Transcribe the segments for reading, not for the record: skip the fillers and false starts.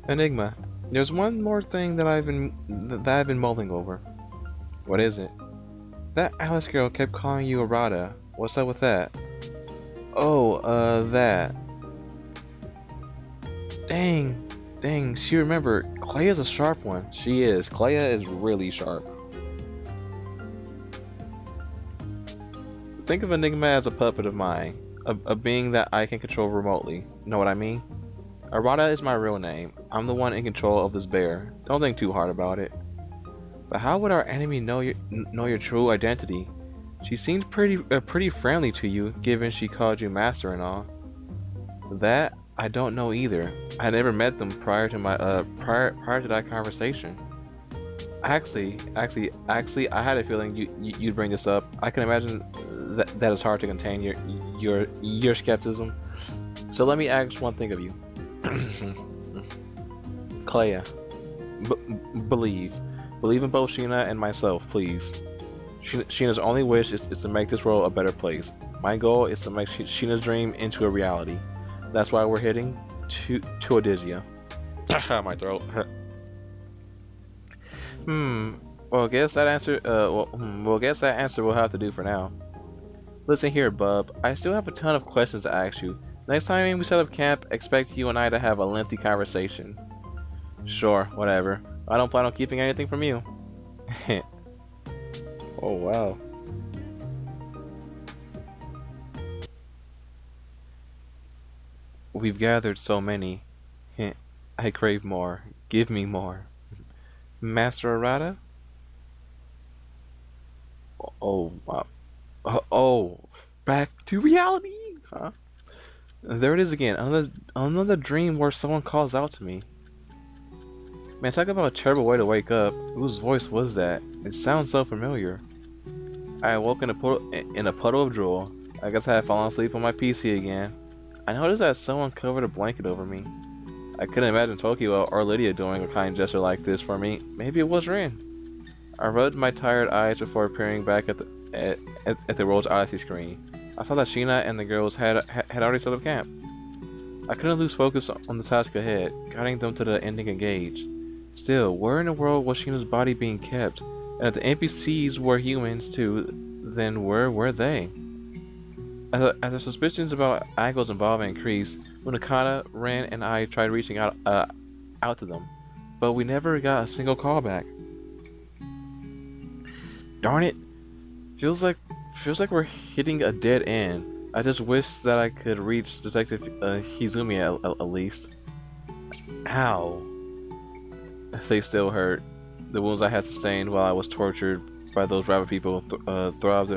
Enigma, there's one more thing that I've been mulling over. What is it? That Alice girl kept calling you Arata. What's up with that? Oh, that. Dang, dang, she remembered. Clea's a sharp one. She is. Clea is really sharp. Think of Enigma as a puppet of mine, a being that I can control remotely. Know what I mean? Arata is my real name. I'm the one in control of this bear. Don't think too hard about it. But how would our enemy know your true identity? She seemed pretty friendly to you, given she called you master and all. That I don't know either. I never met them prior to my prior to that conversation. Actually, I had a feeling you'd bring this up. I can imagine that it's hard to contain your skepticism. So let me ask one thing of you, Clea. Believe, believe in both Sheena and myself, please. Sheena's only wish is to make this world a better place. My goal is to make Sheena's dream into a reality. That's why we're heading to Odysea. My throat. Hmm. Well, guess that answer. Guess that answer will have to do for now. Listen here, bub. I still have a ton of questions to ask you. Next time we set up camp, expect you and I to have a lengthy conversation. Sure, whatever. I don't plan on keeping anything from you. Oh wow. We've gathered so many. I crave more. Give me more. Master Arata? Oh, wow. Oh, back to reality. Huh? There it is again. Another dream where someone calls out to me. Man, talk about a terrible way to wake up. Whose voice was that? It sounds so familiar. I awoke in a puddle of drool. I guess I had fallen asleep on my PC again. I noticed that someone covered a blanket over me. I couldn't imagine Tokyo or Lydia doing a kind gesture like this for me. Maybe it was Rin. I rubbed my tired eyes before peering back at the world's Odyssey screen. I saw that Sheena and the girls had already set up camp. I couldn't lose focus on the task ahead, guiding them to the ending engage. Still, where in the world was Sheena's body being kept? And if the NPCs were humans too, then where were they? As the suspicions about Ago's involvement increased, Munakata, Ren, and I tried reaching out to them, but we never got a single callback. Darn it! Feels like we're hitting a dead end. I just wish that I could reach Detective Hizumi at least. Ow! They still hurt. The wounds I had sustained while I was tortured by those rabbit people throb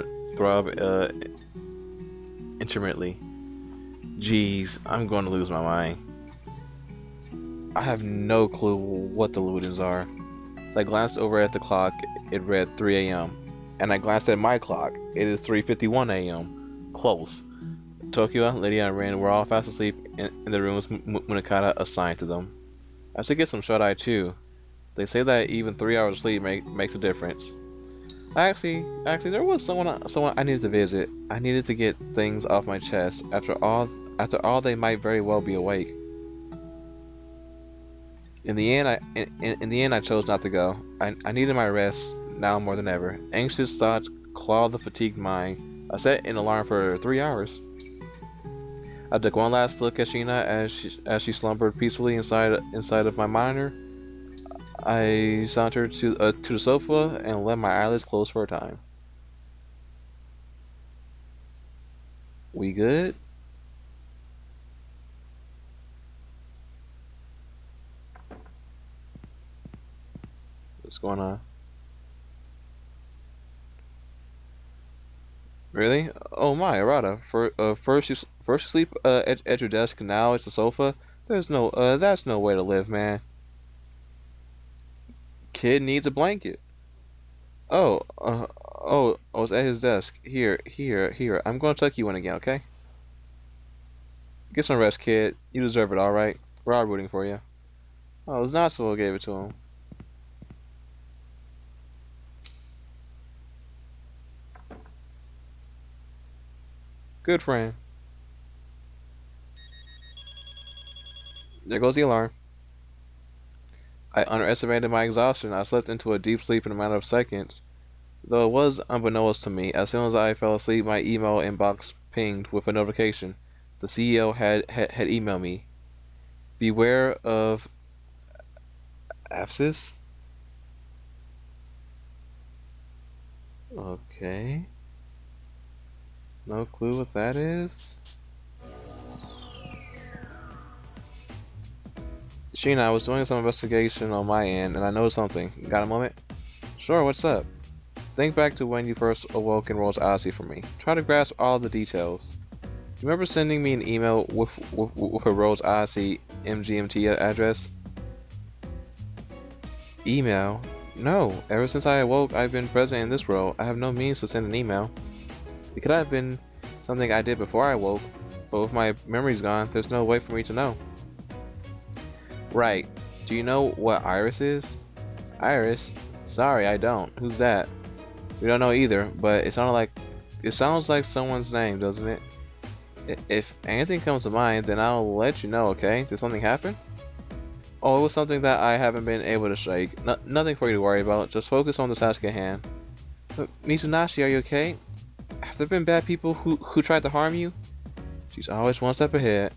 intermittently. Jeez, I'm going to lose my mind. I have no clue what the Ludens are. As I glanced over at the clock, it read 3 a.m. And I glanced at my clock. It is 3:51 a.m. Close. Tokyo, Lydia, and Rin were all fast asleep in the rooms Munakata assigned to them. I should get some shut-eye too. They say that even 3 hours of sleep makes a difference. There was someone I needed to visit. I needed to get things off my chest. After all, they might very well be awake. In the end, I chose not to go. I needed my rest now more than ever. Anxious thoughts clawed the fatigued mind. I set an alarm for 3 hours. I took one last look at Sheena as she slumbered peacefully inside of my monitor. I sauntered to the sofa and let my eyelids close for a time. We good? What's going on? Really? Oh my, Arata. First you sleep at your desk, and now it's the sofa. That's no way to live, man. Kid needs a blanket. Oh, it's at his desk. Here. I'm gonna tuck you in again, okay? Get some rest, kid. You deserve it, all right. We're all rooting for you. Oh, it's not so gave it to him. Good friend. There goes the alarm. I underestimated my exhaustion. I slipped into a deep sleep in a matter of seconds. Though it was unbeknownst to me, as soon as I fell asleep, my email inbox pinged with a notification. The CEO had emailed me. Beware of abscess? Okay. No clue what that is. Sheena, I was doing some investigation on my end, and I noticed something. Got a moment? Sure, what's up? Think back to when you first awoke in Rose Odyssey for me. Try to grasp all the details. Do you remember sending me an email with a Rose Odyssey MGMT address? Email? No. Ever since I awoke, I've been present in this world. I have no means to send an email. It could have been something I did before I woke, but with my memories gone, there's no way for me to know. Right. Do you know what Iris is? Iris? Sorry, I don't. Who's that? We don't know either, but it sounds like someone's name, doesn't it? If anything comes to mind, then I'll let you know, okay? Did something happen? Oh, it was something that I haven't been able to shake. Nothing for you to worry about. Just focus on the task at hand. Mitsunashi, are you okay? Have there been bad people who tried to harm you? She's always one step ahead.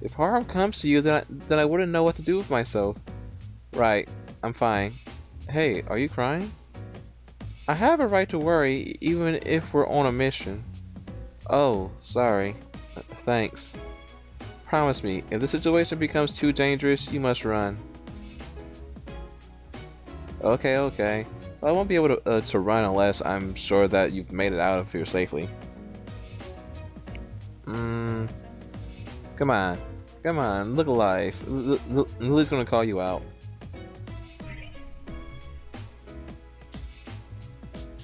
If harm comes to you, then I wouldn't know what to do with myself. Right, I'm fine. Hey, are you crying? I have a right to worry, even if we're on a mission. Oh, sorry. Thanks. Promise me, if the situation becomes too dangerous, you must run. Okay. Well, I won't be able to run unless I'm sure that you've made it out of here safely. Come on, look alive. Lily's gonna call you out.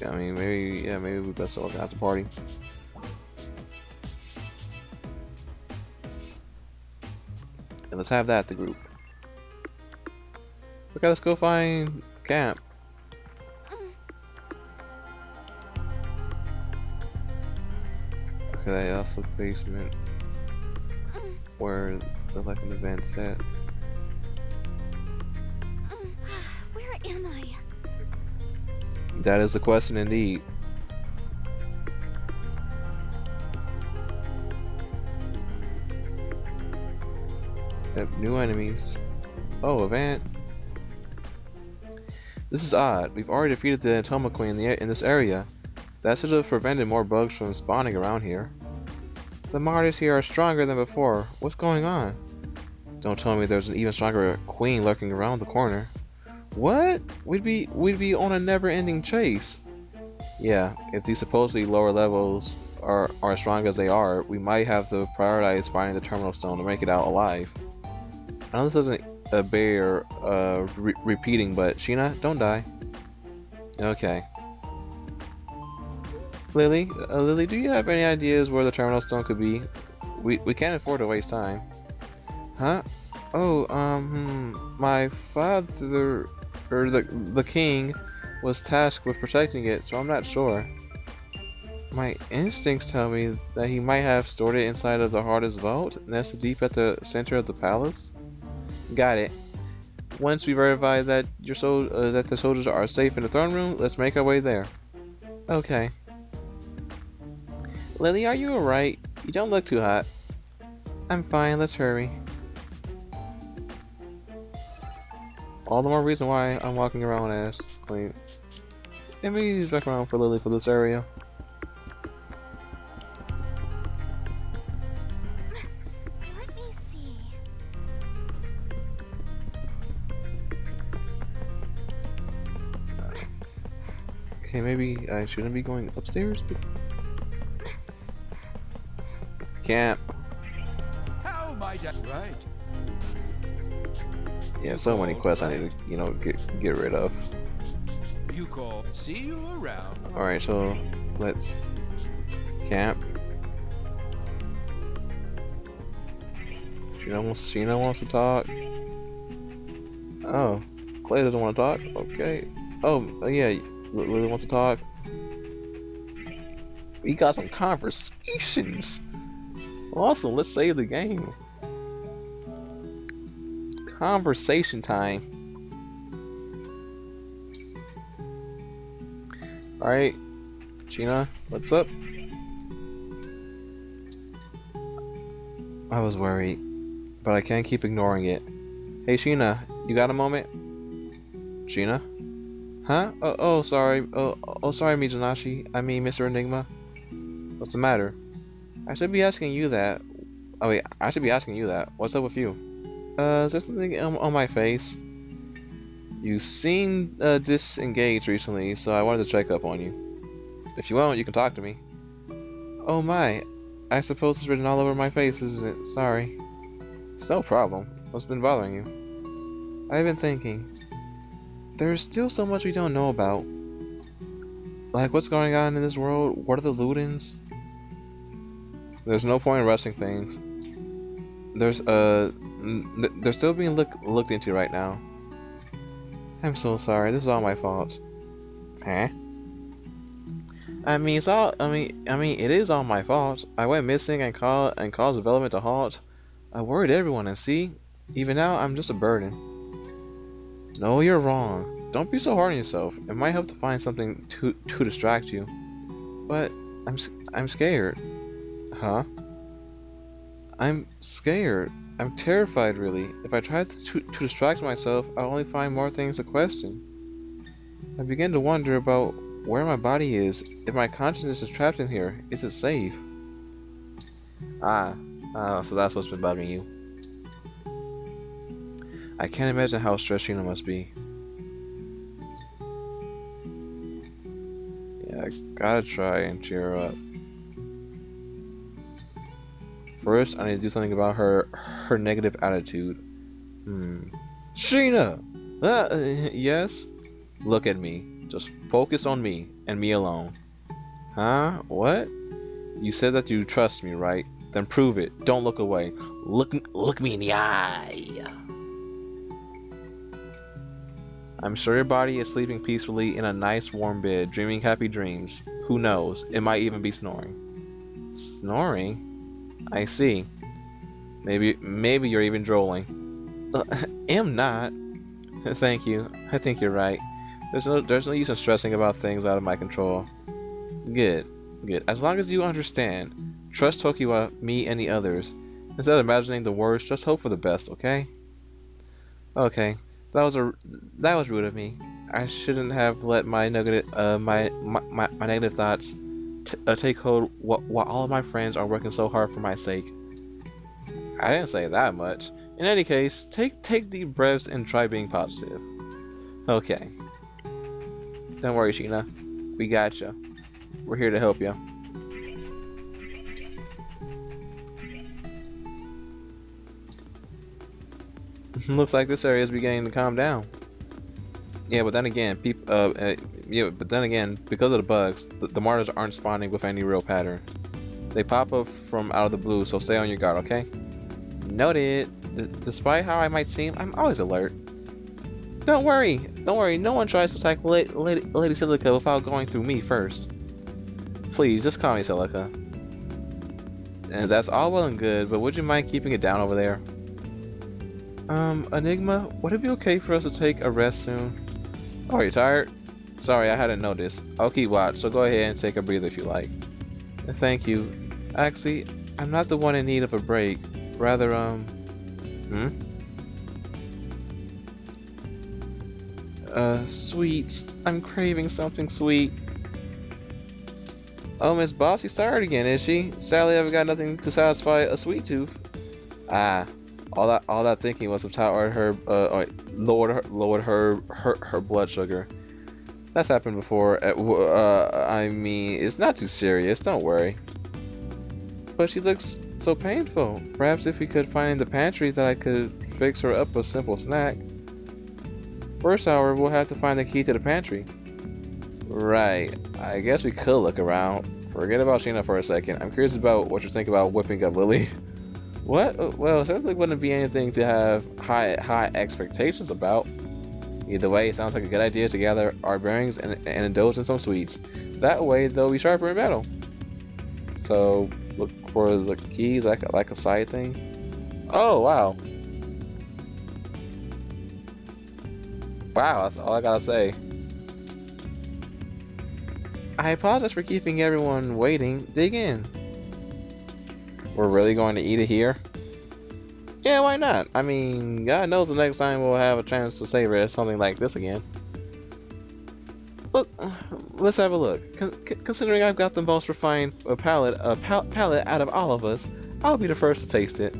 I mean, maybe we best all have the party. And let's have that, the group. Okay, let's go find camp. Okay, that's the basement where the Legend event's at. Where am I? That is the question indeed. Yep, new enemies. Oh, event. This is odd. We've already defeated the Atoma Queen in this area. That should have prevented more bugs from spawning around here. The martyrs here are stronger than before. What's going on? Don't tell me there's an even stronger queen lurking around the corner. What? We'd be on a never-ending chase. Yeah, if these supposedly lower levels are as strong as they are, we might have to prioritize finding the terminal stone to make it out alive. I know this isn't a bear repeating, but Sheena, don't die. Okay. Lily, do you have any ideas where the terminal stone could be? We can't afford to waste time. Huh? Oh, my father, or the king, was tasked with protecting it, so I'm not sure. My instincts tell me that he might have stored it inside of the hardest vault, nested deep at the center of the palace. Got it. Once we verify that that the soldiers are safe in the throne room, let's make our way there. Okay. Lily, are you alright? You don't look too hot. I'm fine, let's hurry. All the more reason why I'm walking around as clean. Maybe he's back around for Lily for this area. Let me see. Okay, maybe I shouldn't be going upstairs, but... Camp. How might I? Right. Yeah, so many quests I need to, get rid of. You call. See you around. Alright, so let's camp. Sheena wants to talk. Oh, Clay doesn't want to talk. Okay. Oh, yeah, Lily wants to talk. We got some conversations. Awesome, let's save the game. Conversation time. Alright, Gina, what's up? I was worried, but I can't keep ignoring it. Hey, Sheena, you got a moment? Sheena? Huh? Sorry. Sorry, Mizunashii. I mean, Mr. Enigma. What's the matter? I should be asking you that. Oh, wait, I should be asking you that. What's up with you? Is there something on my face? You seem disengaged recently, so I wanted to check up on you. If you want, you can talk to me. Oh my, I suppose it's written all over my face, isn't it? Sorry. It's no problem. What's been bothering you? I've been thinking. There's still so much we don't know about. Like, what's going on in this world? What are the Ludens? There's no point in rushing things. They're still being looked into right now. I'm so sorry. This is all my fault. Huh? I mean, it is all my fault. I went missing and caused development to halt. I worried everyone, and see, even now I'm just a burden. No, you're wrong. Don't be so hard on yourself. It might help to find something to distract you. But I'm scared. Huh? I'm scared. I'm terrified, really. If I try to distract myself, I'll only find more things to question. I begin to wonder about where my body is. If my consciousness is trapped in here, is it safe? So that's what's been bothering you. I can't imagine how stressed Sheena must be. Yeah, I gotta try and cheer her up. First, I need to do something about her negative attitude. Sheena! Yes? Look at me. Just focus on me, and me alone. Huh? What? You said that you trust me, right? Then prove it. Don't look away. Look me in the eye. I'm sure your body is sleeping peacefully in a nice warm bed, dreaming happy dreams. Who knows? It might even be snoring. Snoring? I see. Maybe you're even drooling. Am not. Thank you. I think you're right. There's no use in stressing about things out of my control. Good. As long as you understand, trust Tokiwa, me, and the others. Instead of imagining the worst, just hope for the best, okay? Okay. That was rude of me. I shouldn't have let my negative negative thoughts take hold while all of my friends are working so hard for my sake. I didn't say that much. In any case, take deep breaths and try being positive. Okay. Don't worry, Sheena. We gotcha. We're here to help you. Looks like this area is beginning to calm down. Yeah, but then again, because of the bugs, the martyrs aren't spawning with any real pattern. They pop up from out of the blue, so stay on your guard, okay? Noted. Despite how I might seem, I'm always alert. Don't worry. No one tries to attack Lady Silica without going through me first. Please, just call me Silica. And that's all well and good, but would you mind keeping it down over there? Enigma, would it be okay for us to take a rest soon? Oh, are you tired? Sorry, I hadn't noticed. I'll keep watch, so go ahead and take a breather if you like. Thank you. Actually, I'm not the one in need of a break. Rather, sweets. I'm craving something sweet. Oh, Miss Bossy's tired again, is she? Sadly, I've got nothing to satisfy a sweet tooth. All that thinking was have lowered her blood sugar. That's happened before. I mean, it's not too serious. Don't worry. But she looks so painful. Perhaps if we could find the pantry, that I could fix her up a simple snack. First, however, we'll have to find the key to the pantry. Right. I guess we could look around. Forget about Sheena for a second. I'm curious about what you think about whipping up Lily. What? Well, certainly wouldn't be anything to have high expectations about. Either way, it sounds like a good idea to gather our bearings and indulge in some sweets. That way, they'll be sharper in battle. So, look for the keys like a side thing. Oh, wow. Wow, that's all I gotta say. I apologize for keeping everyone waiting. Dig in. We're really going to eat it here? Yeah, why not? I mean, God knows the next time we'll have a chance to savor it, something like this again. Look, let's have a look. Considering I've got the most refined palate out of all of us, I'll be the first to taste it.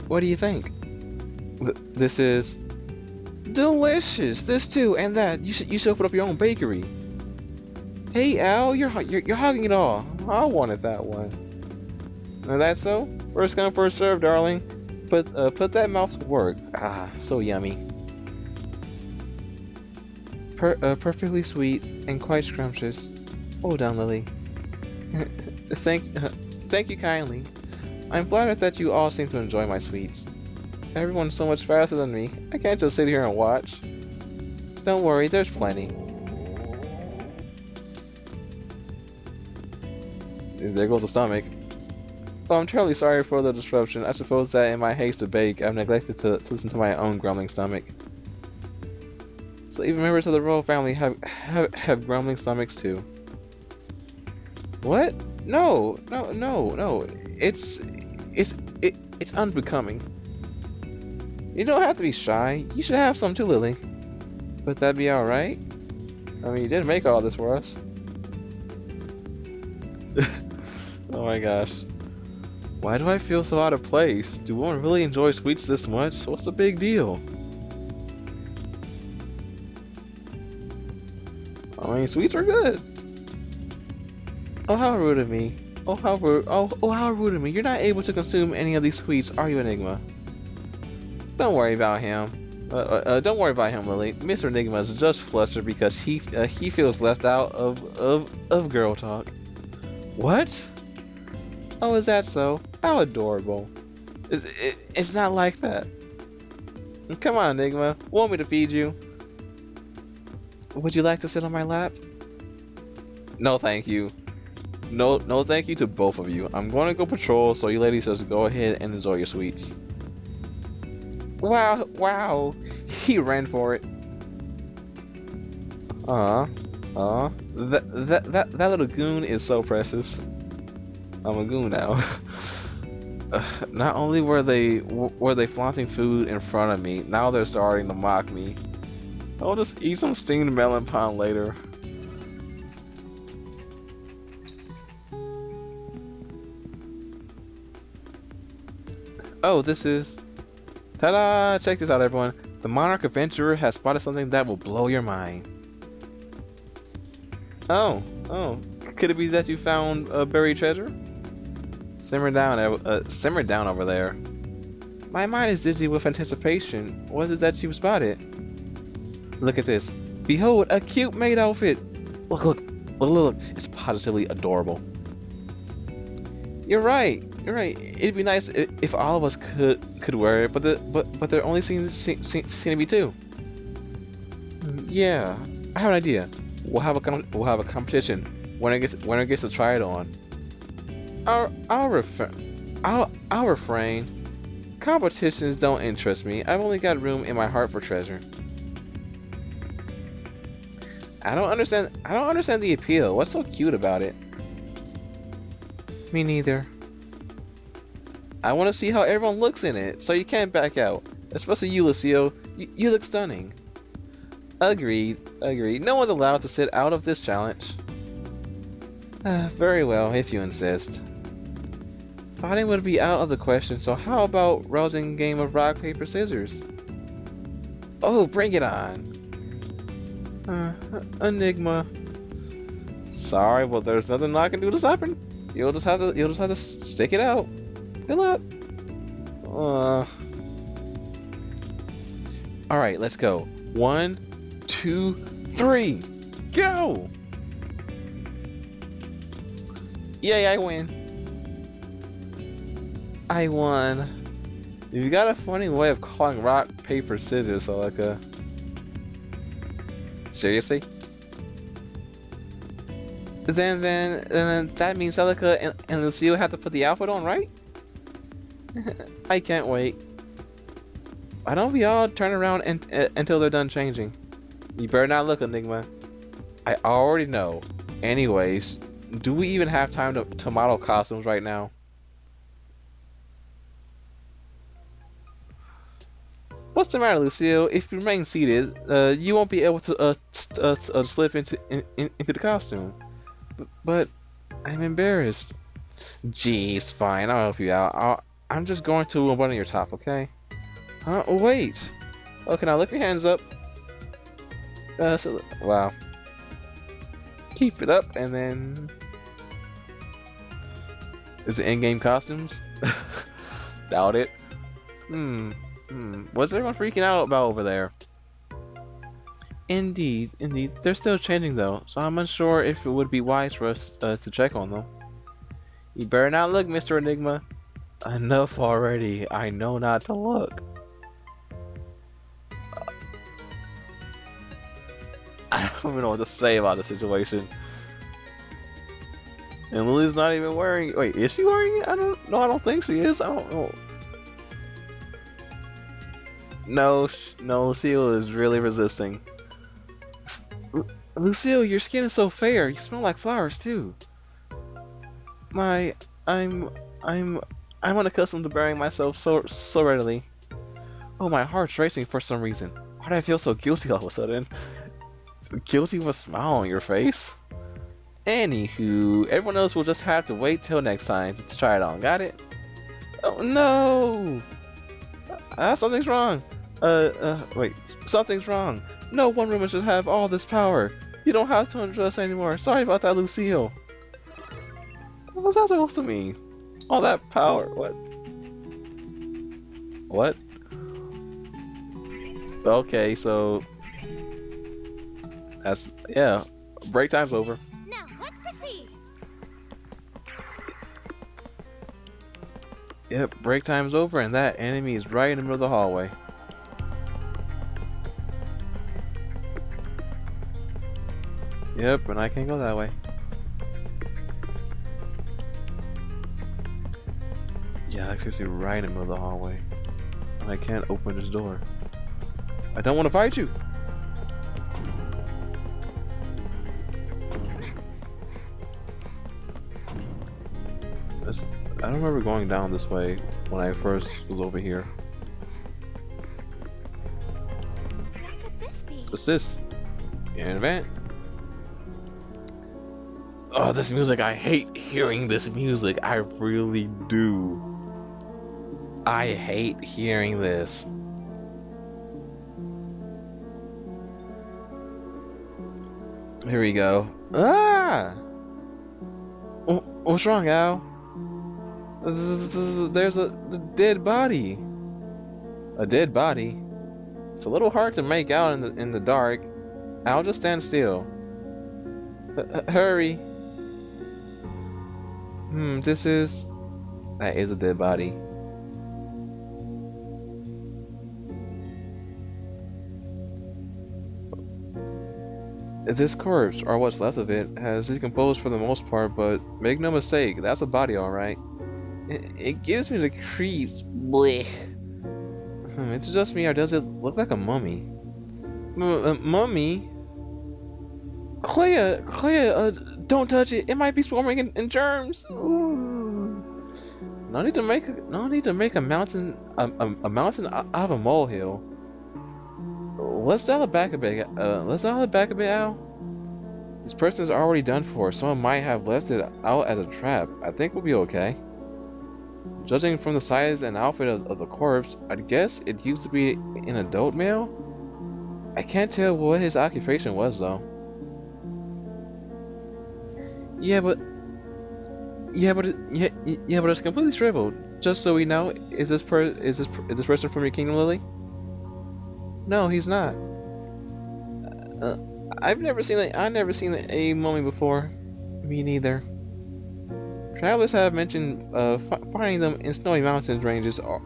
What do you think? This is delicious. This too, and that. You should open up your own bakery. Hey Al, you're hogging it all. I wanted that one. Now that's so. First come, first serve, darling. Put that mouth to work. Ah, so yummy. Perfectly sweet and quite scrumptious. Oh, down, Lily. Thank you kindly. I'm flattered that you all seem to enjoy my sweets. Everyone's so much faster than me. I can't just sit here and watch. Don't worry, there's plenty. There goes the stomach. Oh, I'm terribly sorry for the disruption. I suppose that in my haste to bake, I've neglected to listen to my own grumbling stomach. So even members of the royal family have grumbling stomachs too. What? No. It's unbecoming. You don't have to be shy. You should have some too, Lily. Would that be alright? I mean, you did make all this for us. Oh my gosh. Why do I feel so out of place? Do women really enjoy sweets this much? What's the big deal? I mean, sweets are good. Oh, how rude of me. Oh, how rude. Oh, how rude of me. You're not able to consume any of these sweets, are you, Enigma? Don't worry about him. Don't worry about him, Lily. Mr. Enigma is just flustered because he feels left out of girl talk. What? Oh, is that so? How adorable. It's not like that. Come on, Enigma. Want me to feed you? Would you like to sit on my lap? No, thank you. No, thank you to both of you. I'm going to go patrol, so you ladies just go ahead and enjoy your sweets. Wow. He ran for it. That little goon is so precious. I'm a goon now. Not only were they flaunting food in front of me, now they're starting to mock me. I'll just eat some steamed melon pie later. Oh, this is... Ta-da! Check this out, everyone. The Monarch Adventurer has spotted something that will blow your mind. Oh. Could it be that you found a buried treasure? Simmer down over there. My mind is dizzy with anticipation. What is it that you've spotted? Look at this. Behold, a cute maid outfit. Look. It's positively adorable. You're right. It'd be nice if all of us could wear it, but there only seems to be two. Yeah, I have an idea. We'll have a competition. Winner gets to try it on. I'll refrain. Competitions don't interest me. I've only got room in my heart for treasure. I don't understand the appeal. What's so cute about it? Me neither. I want to see how everyone looks in it, so you can't back out. Especially you, Lucio. You look stunning. Agreed. No one's allowed to sit out of this challenge. Very well, if you insist. Fighting would be out of the question, so how about rousing game of rock, paper, scissors? Oh, bring it on. Enigma. Sorry, but there's nothing I can do to stop it. You'll just have to stick it out. Good luck. Alright, let's go. 1, 2, 3. Go! Yay, I win. I won. You got a funny way of calling rock, paper, scissors, so like a... Seriously? Then that means Celica and Lucio have to put the outfit on, right? I can't wait. Why don't we all turn around until they're done changing? You better not look, Enigma. I already know. Anyways, do we even have time to model costumes right now? What's the matter, Lucille? If you remain seated, you won't be able to slip into the costume. But I'm embarrassed. Jeez, fine. I'll help you out. I'm just going to button your top, okay? Huh? Wait. Okay, now lift your hands up. Wow. Keep it up, and then... Is it in-game costumes? Doubt it. What's everyone freaking out about over there? Indeed. They're still changing though, so I'm unsure if it would be wise for us to check on them. You better not look, Mr. Enigma. Enough already. I know not to look. I don't even know what to say about the situation. And Lily's not even wearing. Wait, is she wearing it? I don't think she is. I don't know. No, Lucille is really resisting. Lucille, your skin is so fair. You smell like flowers too. I'm unaccustomed to burying myself so readily. Oh, my heart's racing for some reason. Why do I feel so guilty all of a sudden? Guilty with a smile on your face? Anywho, everyone else will just have to wait till next time to try it on. Got it? Oh no! Something's wrong. Wait. Something's wrong. No one woman should have all this power. You don't have to undress anymore. Sorry about that, Lucille. What's that supposed to mean? All that power. What? What? Okay, so that's yeah. Break time's over. Now, let's proceed. Yep, break time's over, and that enemy is right in the middle of the hallway. Yep, and I can't go that way. Yeah, that's seriously right in the middle of the hallway. And I can't open this door. I don't want to fight you! I don't remember going down this way when I first was over here. What could this be? What's this? An event? Oh, this music. I hate hearing this music. I really do. I hate hearing this. Here we go. Ah! What's wrong, Al? There's a dead body. A dead body? It's a little hard to make out in the dark. Al, just stand still. Hurry. That is a dead body. This corpse, or what's left of it, has decomposed for the most part, but make no mistake, that's a body, alright. It gives me the creeps. Blech. It's just me, or does it look like a mummy? Mummy? Clea, don't touch it. It might be swarming in germs. Ooh. No need to make a mountain out of a molehill. Let's dial it back a bit. Al. This person is already done for. Someone might have left it out as a trap. I think we'll be okay. Judging from the size and outfit of the corpse, I'd guess it used to be an adult male. I can't tell what his occupation was though. Yeah, but it's completely shriveled. Just so we know, is this person from your kingdom, Lily? No, he's not. I've never seen a mummy before. Me neither. Travelers have mentioned finding them in snowy mountain ranges or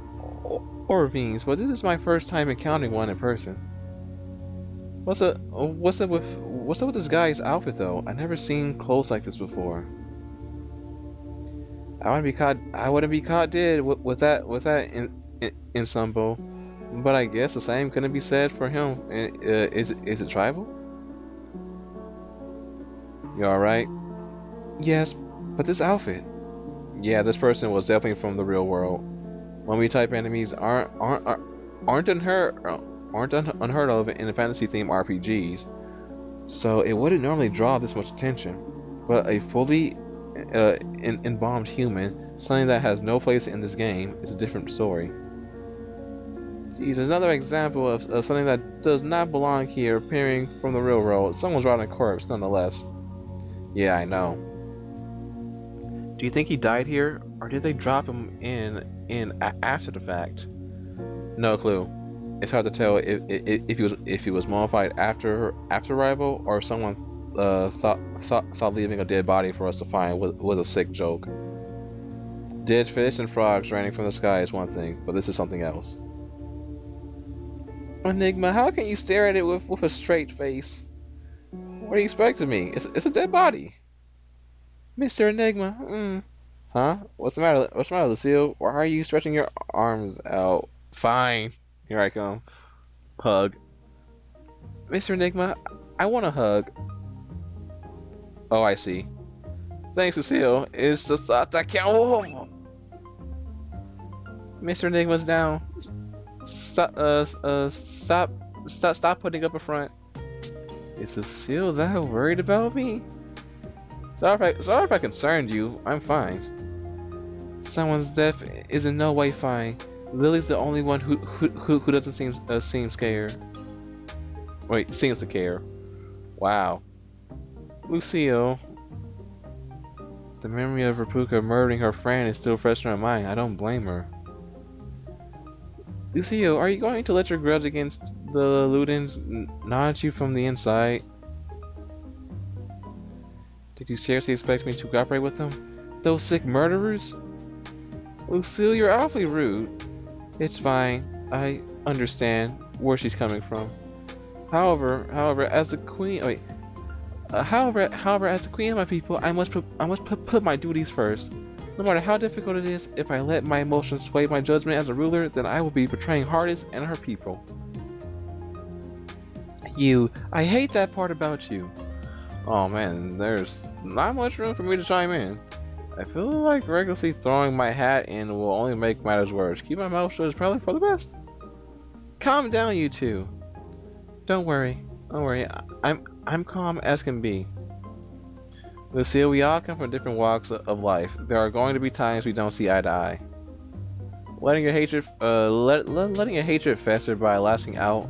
ravines, but this is my first time encountering one in person. What's up with this guy's outfit though? I've never seen clothes like this before. I wouldn't be caught dead with that in Sumbo. But I guess the same couldn't be said for him. Is it tribal? You alright? Yes, but this outfit. Yeah, this person was definitely from the real world. Mummy type enemies aren't unheard of in fantasy themed RPGs, so it wouldn't normally draw this much attention. But a fully embalmed human, something that has no place in this game, is a different story. Geez, another example of something that does not belong here, appearing from the real world. Someone's rotting corpse, nonetheless. Yeah, I know. Do you think he died here, or did they drop him after the fact? No clue. It's hard to tell if he was mummified after arrival, or someone thought leaving a dead body for us to find was a sick joke. Dead fish and frogs raining from the sky is one thing, but this is something else. Enigma, how can you stare at it with a straight face? What do you expect of me? It's a dead body. Mr. Enigma, Huh? What's the matter? What's the matter, Lucille? Why are you stretching your arms out? Fine. Here I come. Hug. Mr. Enigma, I want a hug. Oh, I see. Thanks, Lucille. It's the thought that counts. Mr. Enigma's down. Stop putting up a front. Is Lucille that worried about me? Sorry if I concerned you. I'm fine. Someone's death is in no way fine. Lily's the only one who doesn't seem scared. Wait, seems to care. Wow. Lucille. The memory of Rapuka murdering her friend is still fresh in her mind. I don't blame her. Lucille, are you going to let your grudge against the Ludens gnaw at you from the inside? Did you seriously expect me to cooperate with them? Those sick murderers? Lucille, you're awfully rude. It's fine. I understand where she's coming from. However, as the queen, as the queen of my people, I must put my duties first. No matter how difficult it is, if I let my emotions sway my judgment as a ruler, then I will be betraying Hardis and her people. I hate that part about you. Oh man, there's not much room for me to chime in. I feel like recklessly throwing my hat in will only make matters worse. Keep my mouth shut is probably for the best. Calm down, you two. Don't worry. I'm calm as can be. Lucille, we all come from different walks of life. There are going to be times we don't see eye to eye. Letting your hatred fester by lashing out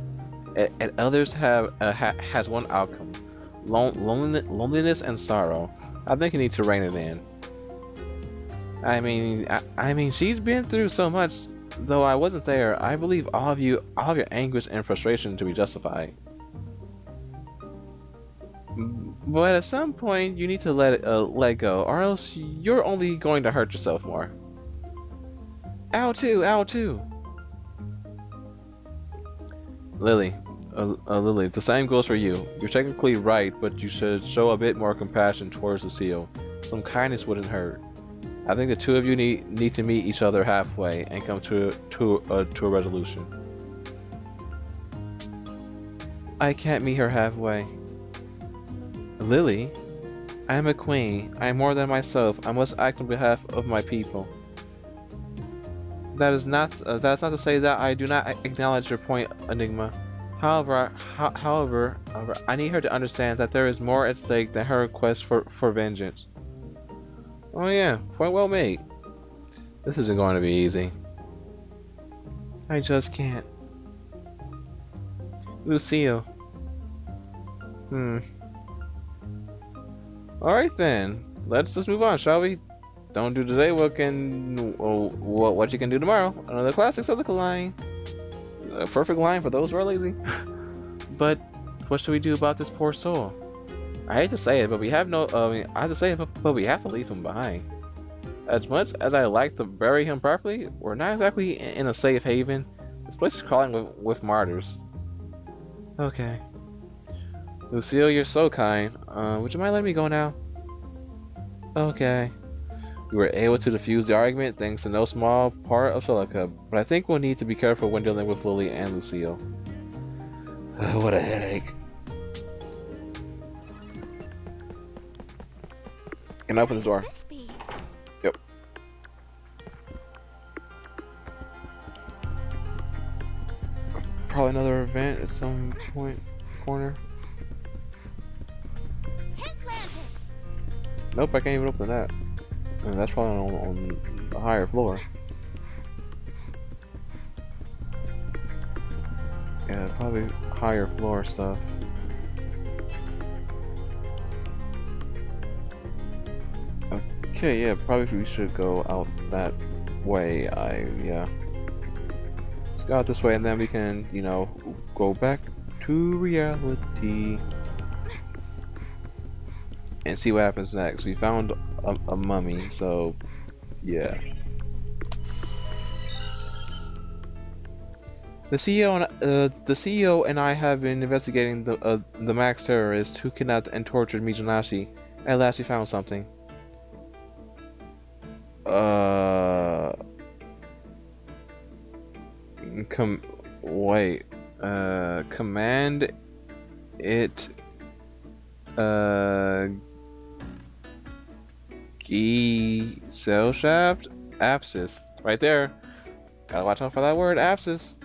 at others has one outcome: loneliness and sorrow. I think you need to rein it in. I mean, she's been through so much. Though I wasn't there, I believe all of your anguish and frustration to be justified. But at some point, you need to let go, or else you're only going to hurt yourself more. Ow too. Lily, the same goes for you. You're technically right, but you should show a bit more compassion towards Lucille. Some kindness wouldn't hurt. I think the two of you need to meet each other halfway and come to a resolution. I can't meet her halfway. Lily, I am a queen. I am more than myself. I must act on behalf of my people. That's not to say that I do not acknowledge your point, Enigma. However, I need her to understand that there is more at stake than her request for vengeance. Oh yeah, point well made. This isn't going to be easy. I just can't. Lucille. Alright then. Let's just move on, shall we? Don't do today what you can do tomorrow. Another classic Southern line. A perfect line for those who are lazy. But what should we do about this poor soul? I hate to say it, but we have but we have to leave him behind. As much as I like to bury him properly, we're not exactly in a safe haven. This place is crawling with martyrs. Okay. Lucille, you're so kind. Would you mind letting me go now? Okay. We were able to defuse the argument thanks to no small part of Celica, but I think we'll need to be careful when dealing with Lily and Lucille. What a headache. Can I open this door? Could this be? Yep. Probably another event at some point. Corner. Hit lantern. Nope, I can't even open that. And that's probably on the higher floor. Yeah, probably higher floor stuff. Okay, yeah, probably we should go out that way. Yeah. Let's go out this way and then we can, you know, go back to reality. And see what happens next. We found a mummy, so yeah. The CEO and I have been investigating the Max terrorist who kidnapped and tortured Mizunashii. At last, we found something. Wait. Command it. Key cell shaft abscess right there. Gotta watch out for that word abscess.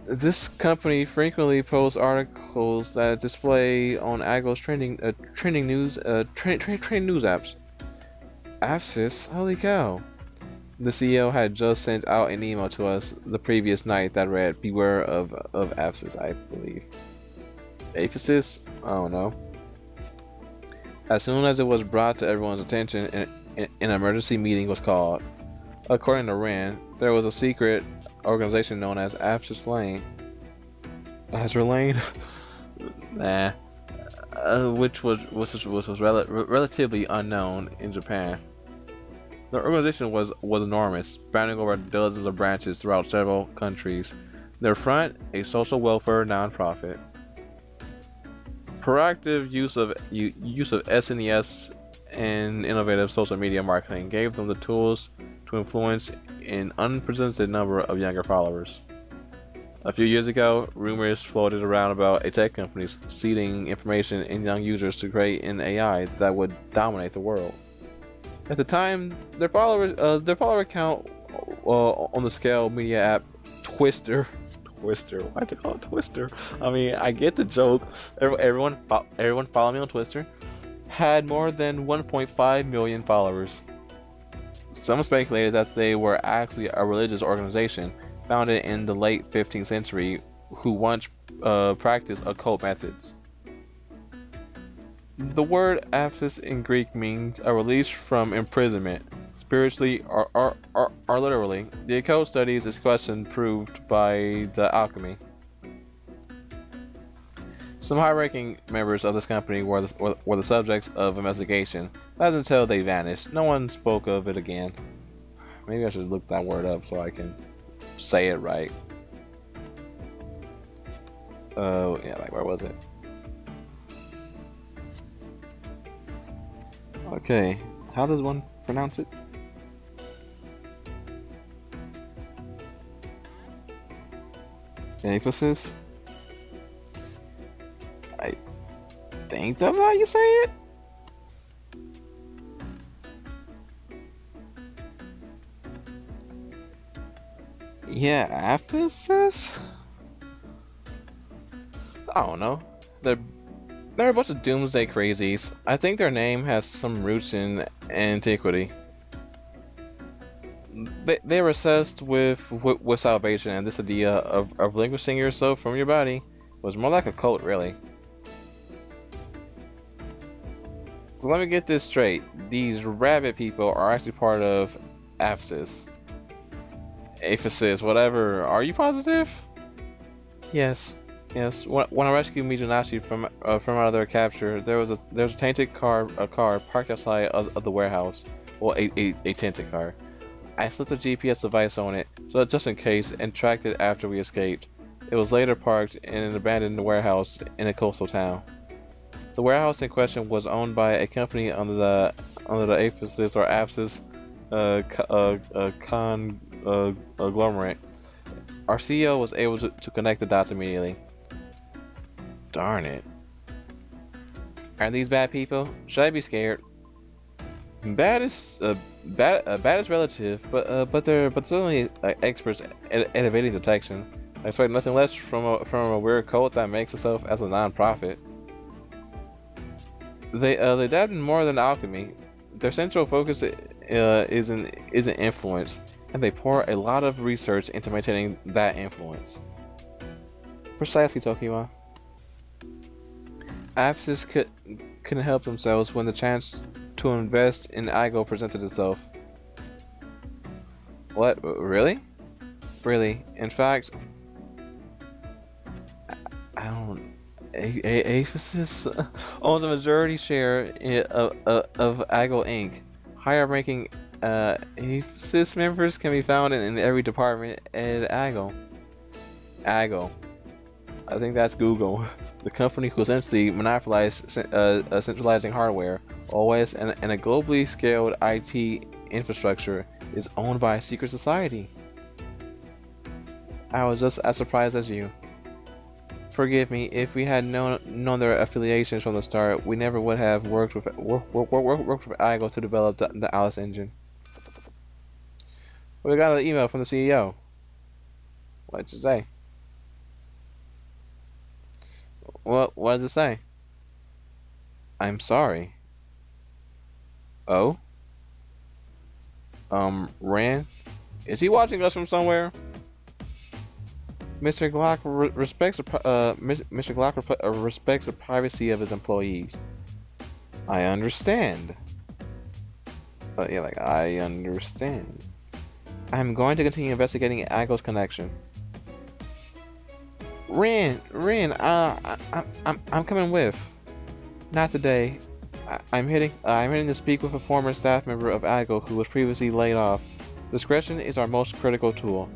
This company frequently posts articles that display on Ago's trending news apps. Abscess, holy cow! The CEO had just sent out an email to us the previous night that read, "Beware of abscess," I believe. Aphesis? I don't know. As soon as it was brought to everyone's attention, an emergency meeting was called. According to Rand, there was a secret organization known as Abscess Lane. Azure Lane? Nah. Which was relatively unknown in Japan. The organization was enormous, spanning over dozens of branches throughout several countries. Their front, a social welfare nonprofit. Proactive use of SNES and innovative social media marketing gave them the tools to influence an unprecedented number of younger followers. A few years ago, rumors floated around about a tech company seeding information in young users to create an AI that would dominate the world. At the time, their follower count on the scale media app Twister. Why'd they call it Twister? I mean, I get the joke. Everyone follow me on Twister. Had more than 1.5 million followers. Some speculated that they were actually a religious organization founded in the late 15th century who once practiced occult methods. The word abscess in Greek means a release from imprisonment, spiritually or literally. The occult studies this question proved by the alchemy. Some high-ranking members of this company were the subjects of investigation. That's until they vanished. No one spoke of it again. Maybe I should look that word up so I can say it right. Oh, yeah, like where was it? Okay, how does one pronounce it? Emphasis? I think that's how you say it? Yeah, Ephesus? I don't know. They're a bunch of doomsday crazies. I think their name has some roots in antiquity. They were obsessed with salvation, and this idea of relinquishing yourself from your body was more like a cult, really. So let me get this straight. These rabbit people are actually part of Aphesis. Aphesis, whatever. Are you positive? Yes. Yes. When I rescued Mizunashii from out of their capture, there was a tainted car parked outside of the warehouse. Well, a tainted car. I slipped a GPS device on it, so just in case, and tracked it after we escaped. It was later parked in an abandoned warehouse in a coastal town. The warehouse in question was owned by a company under the Aphesis or Apsis conglomerate. Our CEO was able to connect the dots immediately. Darn it. Are these bad people? Should I be scared? Bad is bad is relative, but certainly experts at evading detection. I expect nothing less from a weird cult that makes itself as a non-profit. They dabbled in more than alchemy. Their central focus is in influence, and they pour a lot of research into maintaining that influence. Precisely, Tokiwa. Apsis couldn't help themselves when the chance to invest in Igo presented itself. What? Really? Really? In fact, I don't. Aphesis owns a majority share of Igo Inc. Higher-ranking Aphesis members can be found in every department at Igo. Igo. I think that's Google. The company who essentially monopolized centralizing hardware, OS, and a globally scaled IT infrastructure is owned by a secret society. I was just as surprised as you. Forgive me, if we had known their affiliations from the start, we never would have worked with IGO to develop the Alice engine. We got an email from the CEO. What'd you say? What does it say? I'm sorry. Oh? Rand? Is he watching us from somewhere? Mr. Glock respects the privacy of his employees. I understand. Yeah, like I understand. I'm going to continue investigating Ago's connection. Rin, I'm coming with. Not today. I'm heading to speak with a former staff member of Ago who was previously laid off. Discretion is our most critical tool.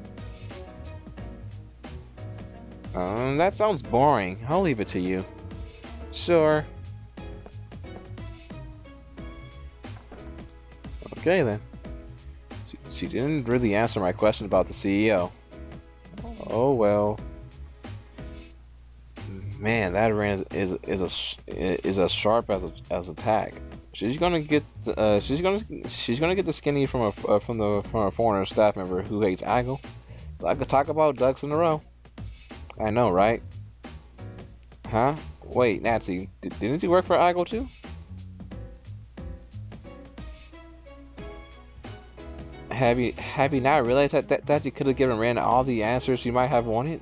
That sounds boring. I'll leave it to you. Sure. Okay then. She didn't really answer my question about the CEO. Oh well. Man, that Ran is as sharp as a tack. She's gonna get the skinny from a foreigner staff member who hates Aggle. So I could talk about ducks in a row. I know, right? Huh? Wait, Nazi, didn't you work for Aggle too? Have you not realized that you could have given Rand all the answers you might have wanted?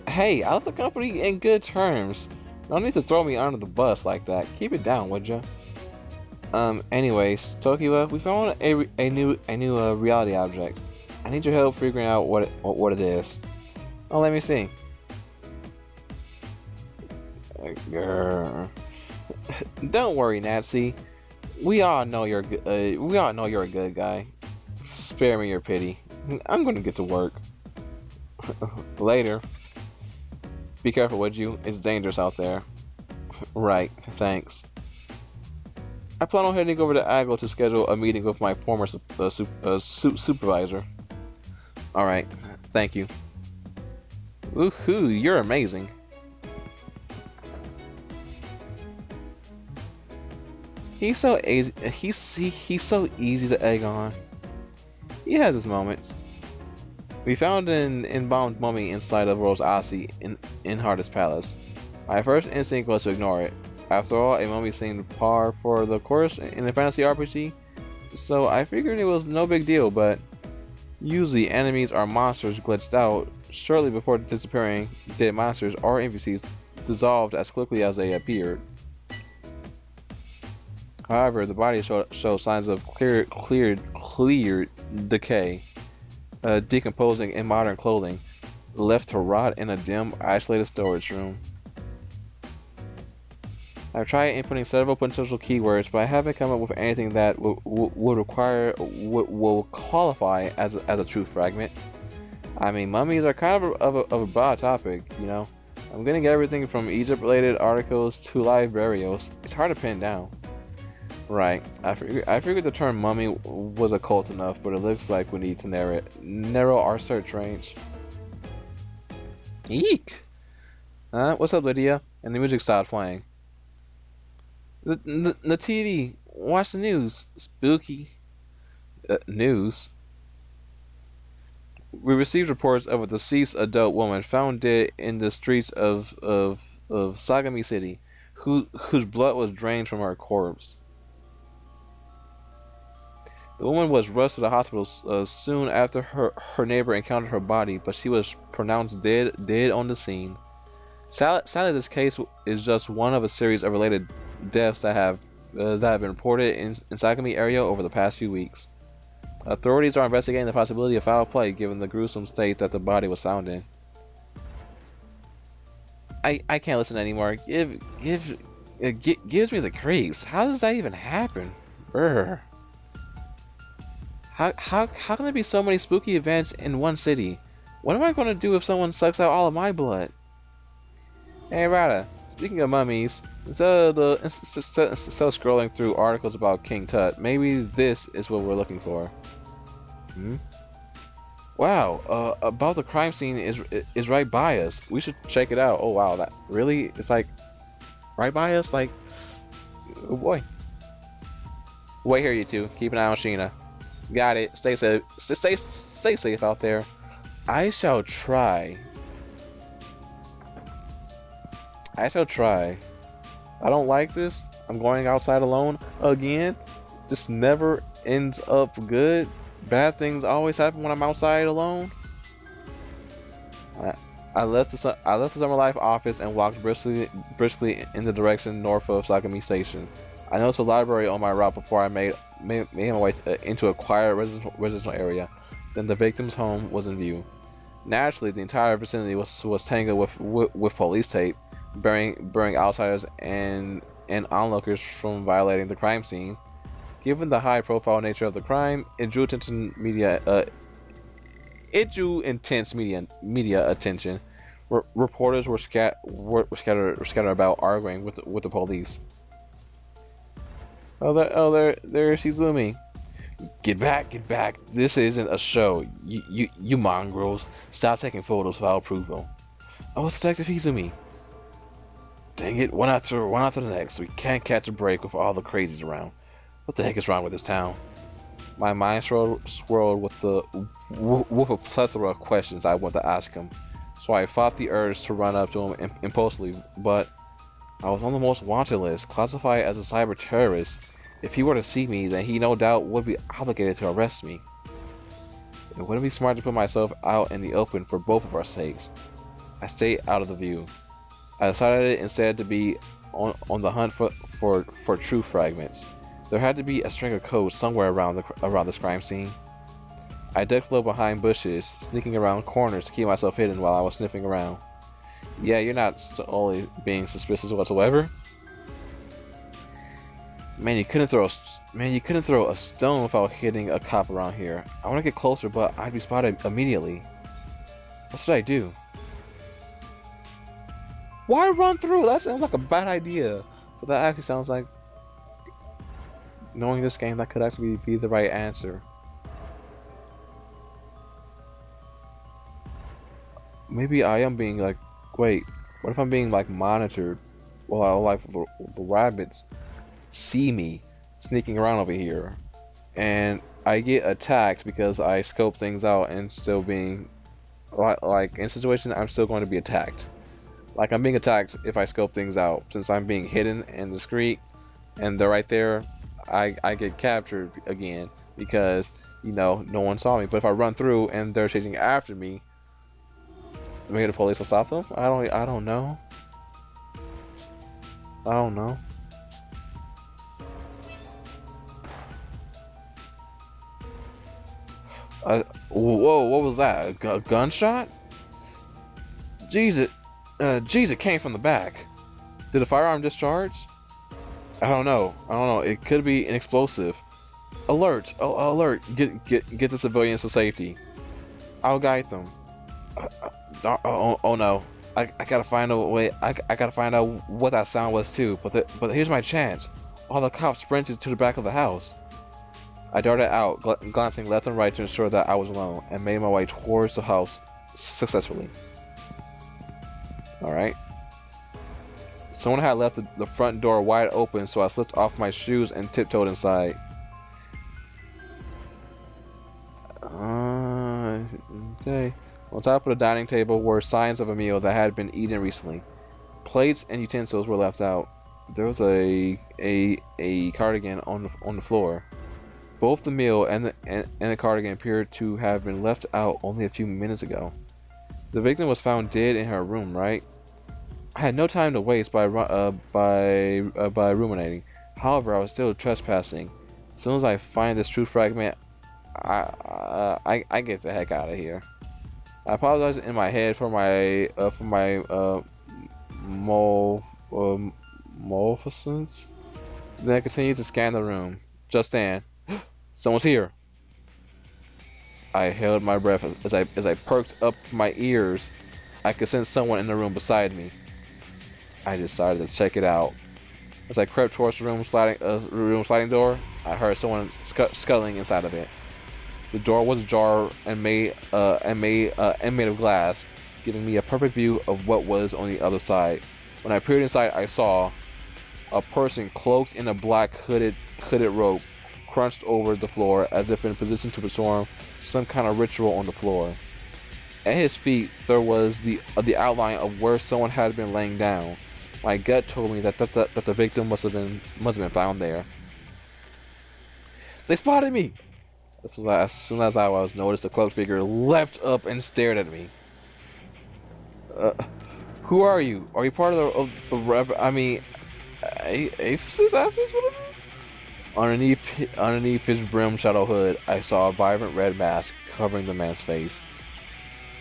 Hey, I left the company in good terms. No need to throw me under the bus like that. Keep it down, would ya? Anyways, Tokiwa, we found a new reality object. I need your help figuring out what it is. Oh, let me see. Grr. Don't worry, Nazi. We all know you're a good guy. Spare me your pity. I'm gonna get to work. Later. Be careful, would you? It's dangerous out there. Right. Thanks. I plan on heading over to Aglo to schedule a meeting with my former supervisor. All right. Thank you. Woohoo! You're amazing. He's so easy. He's so easy to egg on. He has his moments. We found an embalmed mummy inside of Rose Asi in Hardest Palace. My first instinct was to ignore it. After all, a mummy seemed par for the course in a fantasy RPG, so I figured it was no big deal, but usually enemies or monsters glitched out shortly before disappearing. Dead monsters or NPCs dissolved as quickly as they appeared. However, the body showed signs of clear decay, decomposing in modern clothing, left to rot in a dim, isolated storage room. I've tried inputting several potential keywords, but I haven't come up with anything that will qualify as a true fragment. I mean, mummies are kind of a broad topic, you know. I'm getting everything from Egypt-related articles to live burials. It's hard to pin down. Right. I figured the term mummy was occult enough, but it looks like we need to narrow our search range. Eek! What's up, Lydia? And the music stopped playing. The TV. watch the news. Spooky news. We received reports of a deceased adult woman found dead in the streets of Sagami City, whose blood was drained from her corpse. The woman was rushed to the hospital soon after her neighbor encountered her body, but she was pronounced dead on the scene. Sadly, this case is just one of a series of related deaths that have been reported in Sagami area over the past few weeks. Authorities are investigating the possibility of foul play given the gruesome state that the body was found in. I can't listen anymore. Gives me the creeps. How does that even happen? Brr. How can there be so many spooky events in one city? What am I going to do if someone sucks out all of my blood? Hey Rada, speaking of mummies, instead of scrolling through articles about King Tut, maybe this is what we're looking for. Wow, about the crime scene is right by us. We should check it out. Oh wow, that really? It's like right by us? Like, oh boy. Wait here, you two. Keep an eye on Sheena. Got it. Stay safe. Stay safe out there. I shall try. I don't like this. I'm going outside alone again. This never ends up good. Bad things always happen when I'm outside alone. I left the Summer Life office and walked briskly in the direction north of Sakami Station. I noticed a library on my route before I made my way into a quiet residential area. Then the victim's home was in view. Naturally, the entire vicinity was tangled with police tape, barring outsiders and onlookers from violating the crime scene. Given the high-profile nature of the crime, it drew intense media attention. Reporters were scattered about, arguing with the police. There's Izumi. Get back! This isn't a show. You mongrels, stop taking photos without approval. Oh, it's Detective Izumi. Dang it! One after the next. We can't catch a break with all the crazies around. What the heck is wrong with this town? My mind swirled with a plethora of questions I want to ask him, so I fought the urge to run up to him impulsively, but I was on the most wanted list, classified as a cyber terrorist. If he were to see me, then he no doubt would be obligated to arrest me. It wouldn't be smart to put myself out in the open for both of our sakes. I stayed out of the view. I decided instead to be on the hunt for true fragments. There had to be a string of codes somewhere around this crime scene. I ducked low behind bushes, sneaking around corners to keep myself hidden while I was sniffing around. Yeah, you're not only being suspicious whatsoever. Man, you couldn't throw a stone without hitting a cop around here. I want to get closer, but I'd be spotted immediately. What should I do? Why run through? That sounds like a bad idea. But that actually sounds like, knowing this game, that could actually be the right answer. Maybe I am being like, wait, what if I'm being like monitored while like the rabbits see me sneaking around over here and I get attacked because I scope things out and still being like in a situation I'm still going to be attacked. Like I'm being attacked if I scope things out, since I'm being hidden and discreet and they're right there. I get captured again because, you know, no one saw me. But if I run through and they're chasing after me, maybe the police will stop them. I don't know. Whoa, what was that? A gunshot? Jeez, it came from the back. Did a firearm discharge? I don't know. It could be an explosive. Alert! Alert! Get the civilians to safety. I'll guide them. Oh no! I gotta find a way. I gotta find out what that sound was too. But here's my chance. All the cops sprinted to the back of the house. I darted out, glancing left and right to ensure that I was alone, and made my way towards the house successfully. All right. Someone had left the front door wide open, so I slipped off my shoes and tiptoed inside. Okay. On top of the dining table were signs of a meal that had been eaten recently. Plates and utensils were left out. There was a cardigan on the floor. Both the meal and the cardigan appeared to have been left out only a few minutes ago. The victim was found dead in her room, right? I had no time to waste by ruminating. However, I was still trespassing. As soon as I find this true fragment, I get the heck out of here. I apologize in my head for my maleficence. Then I continued to scan the room. Just then, someone's here. I held my breath as I perked up my ears. I could sense someone in the room beside me. I decided to check it out. As I crept towards the room sliding door, I heard someone scuttling inside of it. The door was ajar and made of glass, giving me a perfect view of what was on the other side. When I peered inside, I saw a person cloaked in a black hooded robe, crunched over the floor as if in position to perform some kind of ritual on the floor. At his feet, there was the outline of where someone had been laying down. My gut told me that the victim must have been found there. They spotted me! As soon as I was noticed, the cloaked figure leapt up and stared at me. Who are you? Are you part of the Aphesis? Underneath his brim shadow hood, I saw a vibrant red mask covering the man's face.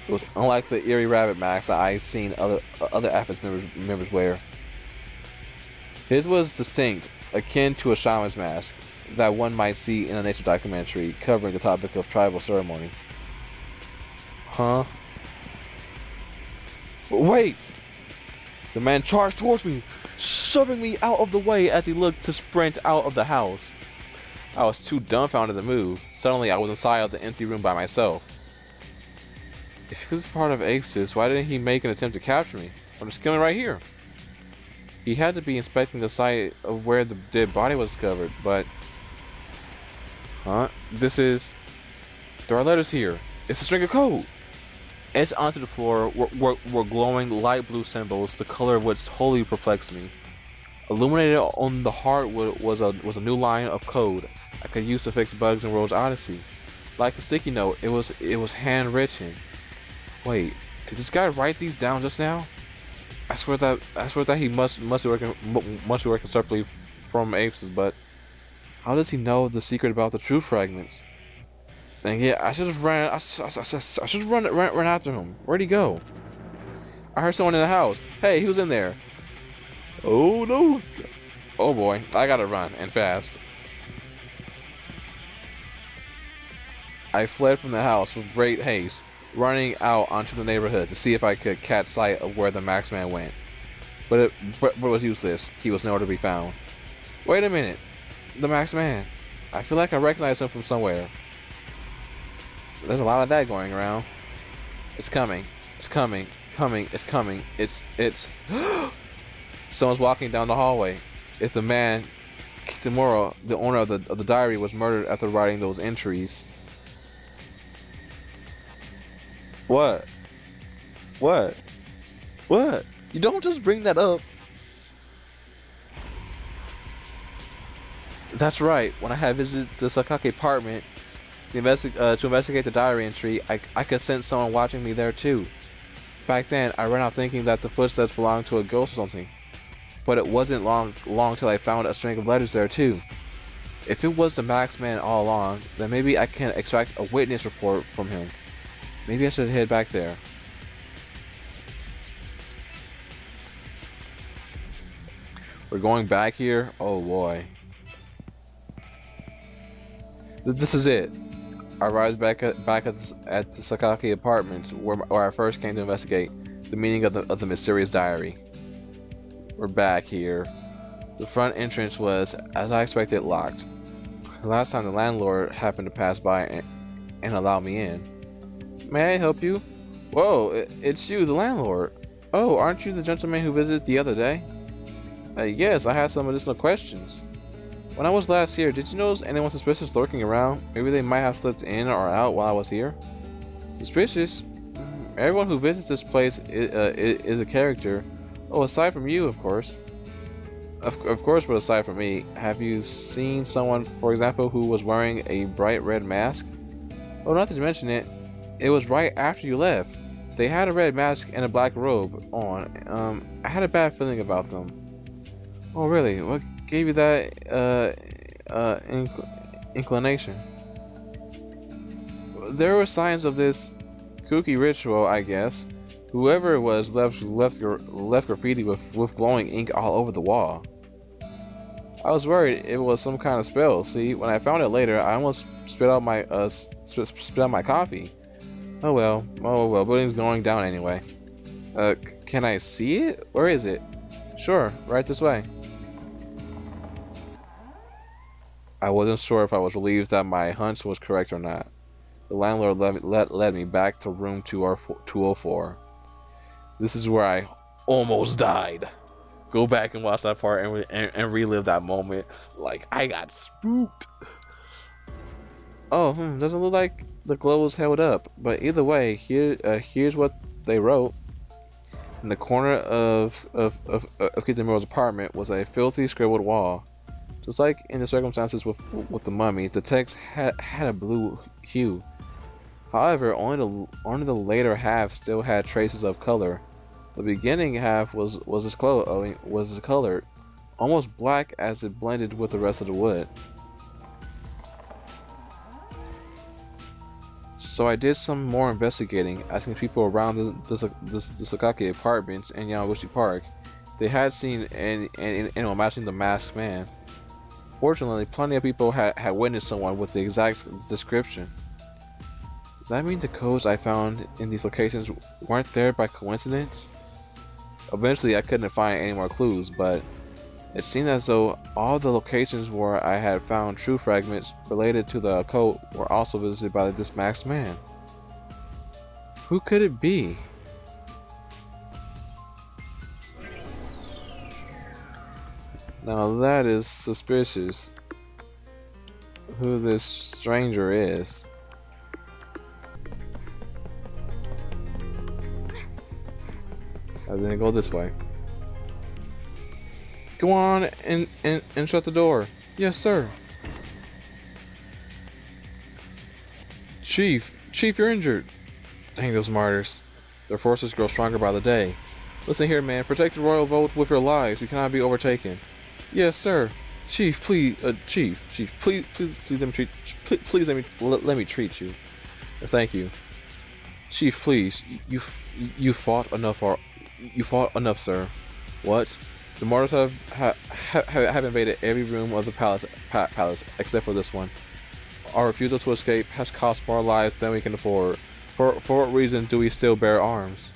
It was unlike the eerie rabbit masks that I've seen other Aphesis members wear. His was distinct, akin to a shaman's mask that one might see in a nature documentary covering the topic of tribal ceremony. Huh? Wait! The man charged towards me, shoving me out of the way as he looked to sprint out of the house. I was too dumbfounded to move. Suddenly, I was inside of the empty room by myself. If he was part of Aphesis, why didn't he make an attempt to capture me? I'm just killing right here. He had to be inspecting the site of where the dead body was discovered, but... Huh? There are letters here. It's a string of code. Etched onto the floor were glowing light blue symbols, the color of which totally perplexed me. Illuminated on the hardwood was a new line of code I could use to fix bugs in Rogue's Odyssey. Like the sticky note, it was handwritten. Wait, did this guy write these down just now? I swear that he must be working separately from Aphesis, but how does he know the secret about the true fragments? And yeah, I should have ran after him. Where'd he go? I heard someone in the house. Hey, who's in there? Oh no! Oh boy, I gotta run, and fast. I fled from the house with great haste, running out onto the neighborhood to see if I could catch sight of where the Maxman went. But it was useless. He was nowhere to be found. Wait a minute. The Maxman. I feel like I recognize him from somewhere. There's a lot of that going around. It's coming. It's coming. It's coming. It's someone's walking down the hallway. It's the man Kitamura, the owner of the diary, was murdered after writing those entries. What? You don't just bring that up. That's right. When I had visited the Sakaki apartment to investigate the diary entry, I could sense someone watching me there too. Back then, I ran out thinking that the footsteps belonged to a ghost or something. But it wasn't long till I found a string of letters there too. If it was the Maxman all along, then maybe I can extract a witness report from him. Maybe I should head back there. We're going back here? Oh boy. This is it. I arrived back at the Sakaki apartments where I first came to investigate the meaning of the mysterious diary. We're back here. The front entrance was, as I expected, locked. Last time the landlord happened to pass by and allow me in. May I help you? Whoa, it's you, the landlord. Oh, aren't you the gentleman who visited the other day? Yes, I have some additional questions. When I was last here, did you notice anyone suspicious lurking around? Maybe they might have slipped in or out while I was here? Suspicious? Everyone who visits this place is a character. Oh, aside from you, of course. Of course, but aside from me, have you seen someone, for example, who was wearing a bright red mask? Oh, not to mention it, it was right after you left. They had a red mask and a black robe on. I had a bad feeling about them. Oh, really? What gave you that inclination? There were signs of this kooky ritual, I guess. Whoever it was left graffiti with glowing ink all over the wall. I was worried it was some kind of spell. See, when I found it later, I almost spit out my coffee. Oh well, building's going down anyway. Can I see it? Where is it? Sure, right this way. I wasn't sure if I was relieved that my hunch was correct or not. The landlord led me back to room 204. This is where I almost died. Go back and watch that part and relive that moment. Like, I got spooked. Oh, doesn't look like the glow was held up. But either way, here's what they wrote. In the corner of Keith Monroe's apartment was a filthy scribbled wall. Just like in the circumstances with the mummy, the text had a blue hue. However, only the later half still had traces of color. The beginning half was colored, almost black as it blended with the rest of the wood. So I did some more investigating, asking people around the Sakaki apartments in Yamaguchi Park. They had seen anyone matching the masked man. Fortunately, plenty of people had witnessed someone with the exact description. Does that mean the codes I found in these locations weren't there by coincidence? Eventually, I couldn't find any more clues, but it seemed as though all the locations where I had found true fragments related to the code were also visited by this masked man. Who could it be? Now that is suspicious. Who this stranger is. And then go this way. Go on and shut the door. Yes, sir. Chief, you're injured. Dang those martyrs. Their forces grow stronger by the day. Listen here, man. Protect the royal vote with your lives. You cannot be overtaken. Yes, sir. Chief, please, please let me treat you. Thank you. Chief, please. You fought enough, sir. What? The martyrs have invaded every room of the palace except for this one. Our refusal to escape has cost more lives than we can afford. For what reason do we still bear arms?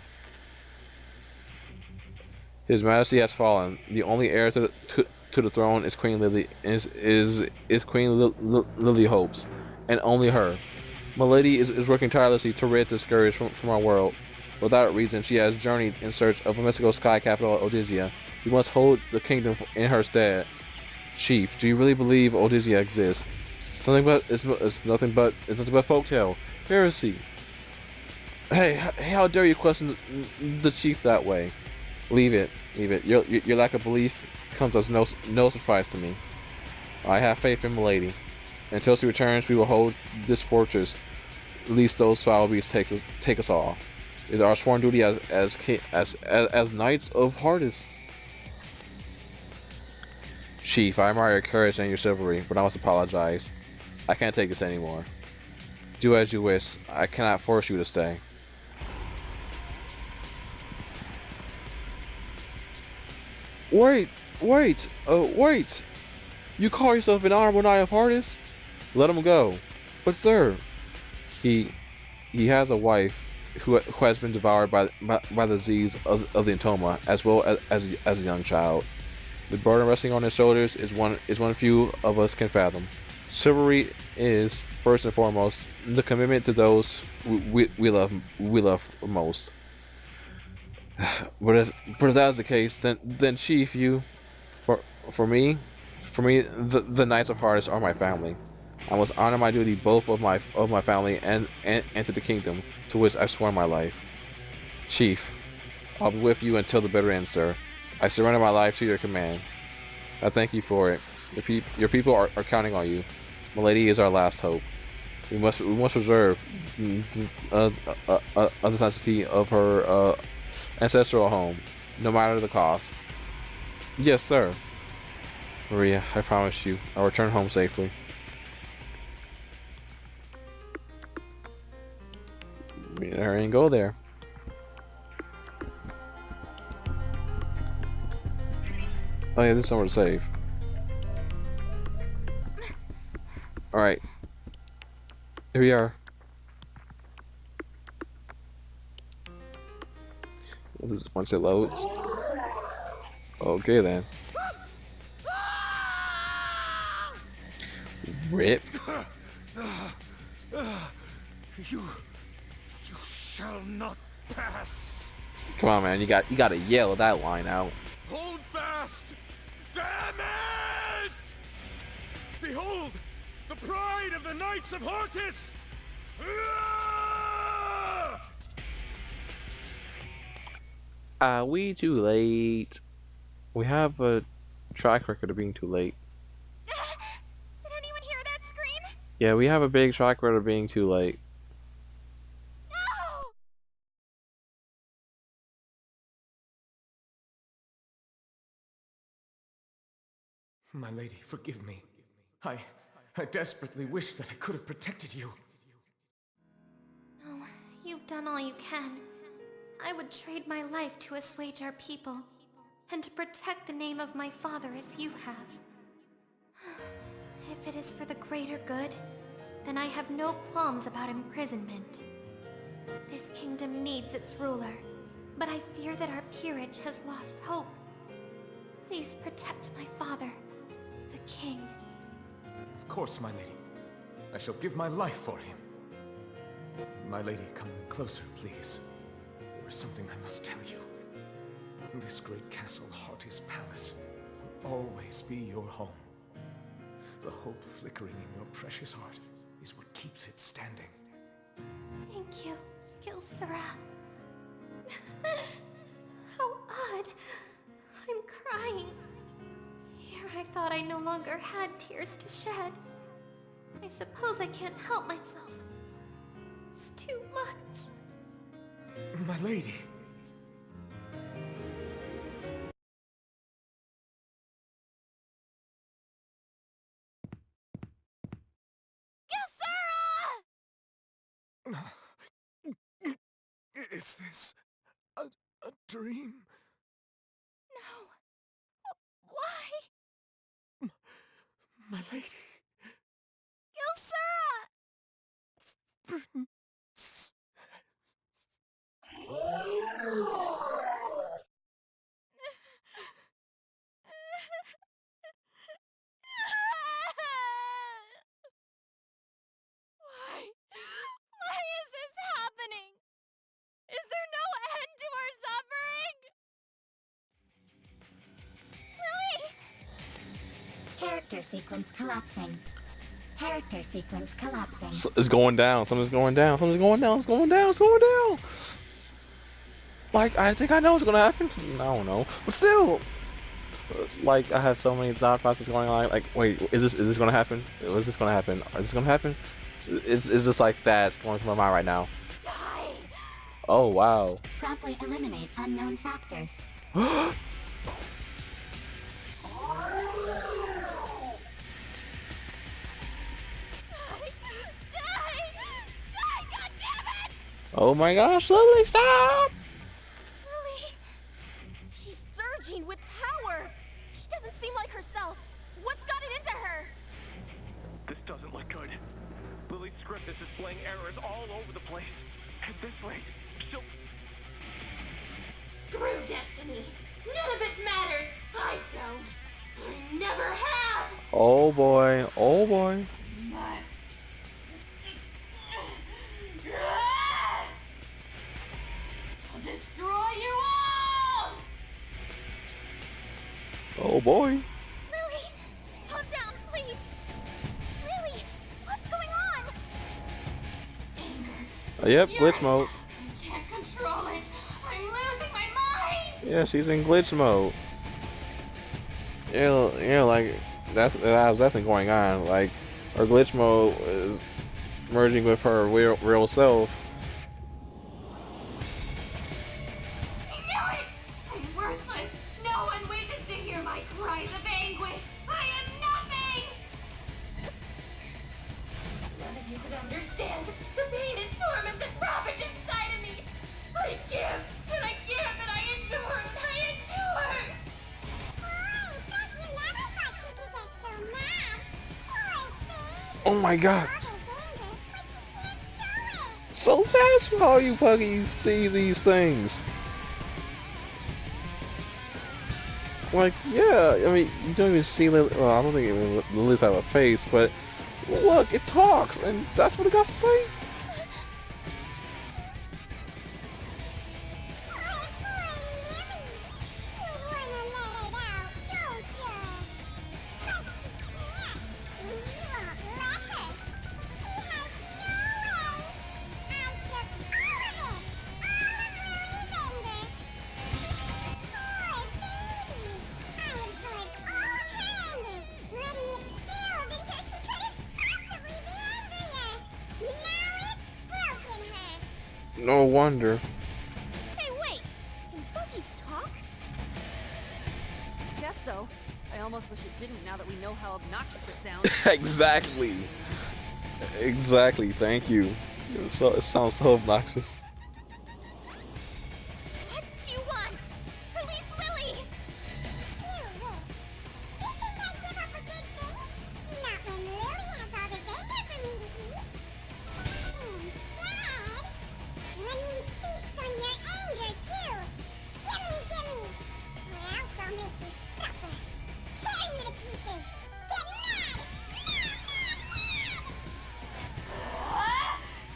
His Majesty has fallen. The only heir to the throne is Queen Lily. Is Queen Lily Hopes, and only her. Milady is working tirelessly to rid the scourge from our world. Without reason, she has journeyed in search of Mexico's sky capital, Odisia. We must hold the kingdom in her stead. Chief, do you really believe Odisia exists? It's nothing but folktale, heresy. Hey, how dare you question the chief that way? Leave it. Your lack of belief comes as no surprise to me. I have faith in Milady. Until she returns, we will hold this fortress. At least those foul beasts take us all. It is our sworn duty as knights of Hardis. Chief, I admire your courage and your chivalry, but I must apologize. I can't take this anymore. Do as you wish. I cannot force you to stay. Wait! You call yourself an honorable knight of Hardis? Let him go. But sir, he has a wife who has been devoured by the disease of the Intoma, as well as a young child. The burden resting on his shoulders is one few of us can fathom. Chivalry is first and foremost the commitment to those we love most. But if that is the case, then Chief, you For me, the Knights of Hardest are my family. I must honor my duty both of my family and to the kingdom to which I sworn my life. Chief, I'll be with you until the bitter end, sir. I surrender my life to your command. I thank you for it. Your people are counting on you. Milady is our last hope. We must preserve the necessity of her ancestral home, no matter the cost. Yes, sir. Maria, I promise you, I'll return home safely. Hurry and go there. Oh yeah, there's somewhere to save. Alright, here we are. This is once it loads. Okay then. Rip. You shall not pass. Come on, man. You gotta yell that line out. Hold fast. Damn it! Behold, the pride of the Knights of Hortus. Are we too late? We have a track record of being too late. Did anyone hear that scream? Yeah, we have a big track record of being too late. No! My lady, forgive me. I desperately wish that I could have protected you. No, you've done all you can. I would trade my life to assuage our people, and to protect the name of my father as you have. If it is for the greater good, then I have no qualms about imprisonment. This kingdom needs its ruler, but I fear that our peerage has lost hope. Please protect my father, the king. Of course, my lady. I shall give my life for him. My lady, come closer, please. There is something I must tell you. This great castle, Hortus Palace, will always be your home. The hope flickering in your precious heart is what keeps it standing. Thank you, Gilsera. How odd. I'm crying. Here I thought I no longer had tears to shed. I suppose I can't help myself. It's too much. My lady. Is this a dream? No. Why? My lady. Gilsera! Prince. Why is this happening? Is there no end to our suffering? Lily! Character sequence collapsing. Character sequence collapsing. It's going down. Something's going down. Something's going down. It's going down. It's going down. Like, I think I know what's gonna happen. I don't know, but still, like, I have so many thought processes going on. Like, wait, is this gonna happen? Is this gonna happen? Is this gonna happen? It's just like that going through my mind right now. Die! Oh wow. Promptly eliminate unknown factors. Die, goddammit! Oh my gosh, Lily, stop! Lily! She's surging with power! She doesn't seem like herself. What's gotten into her? This doesn't look good. Lily's script is displaying errors all over the place. At this rate, she'll... Screw destiny! None of it matters! I don't! I never have! Oh boy, oh boy. Must. I'll destroy you all! Oh boy. Yep, glitch mode. I can't control it. I'm losing my mind. Yeah, she's in glitch mode. Yeah, like that was definitely going on. Like her glitch mode is merging with her real self. I knew it! I'm worthless. No one wishes to hear my cries of anguish. I am nothing! None of you could understand the pain and torment that ravage inside of me. I give, and I give, and I endure, and I endure! Oh my god. So that's how you puggies see these things. Like, yeah, I mean, you don't even see Lily. Well, I don't think even Lily's have a face, but look, it talks, and that's what it got to say. No wonder. Hey, wait! Can buggies talk? Guess so. I almost wish it didn't now that we know how obnoxious it sounds. Exactly. Exactly. Thank you. It sounds so obnoxious. What do you want? Release Lily! You wish. You think I give up a good thing? Not when Lily has all this anger for me to eat. Instead, let me feast on your anger too. Gimme! Or else I'll make you suffer. Tear you to pieces. Get mad!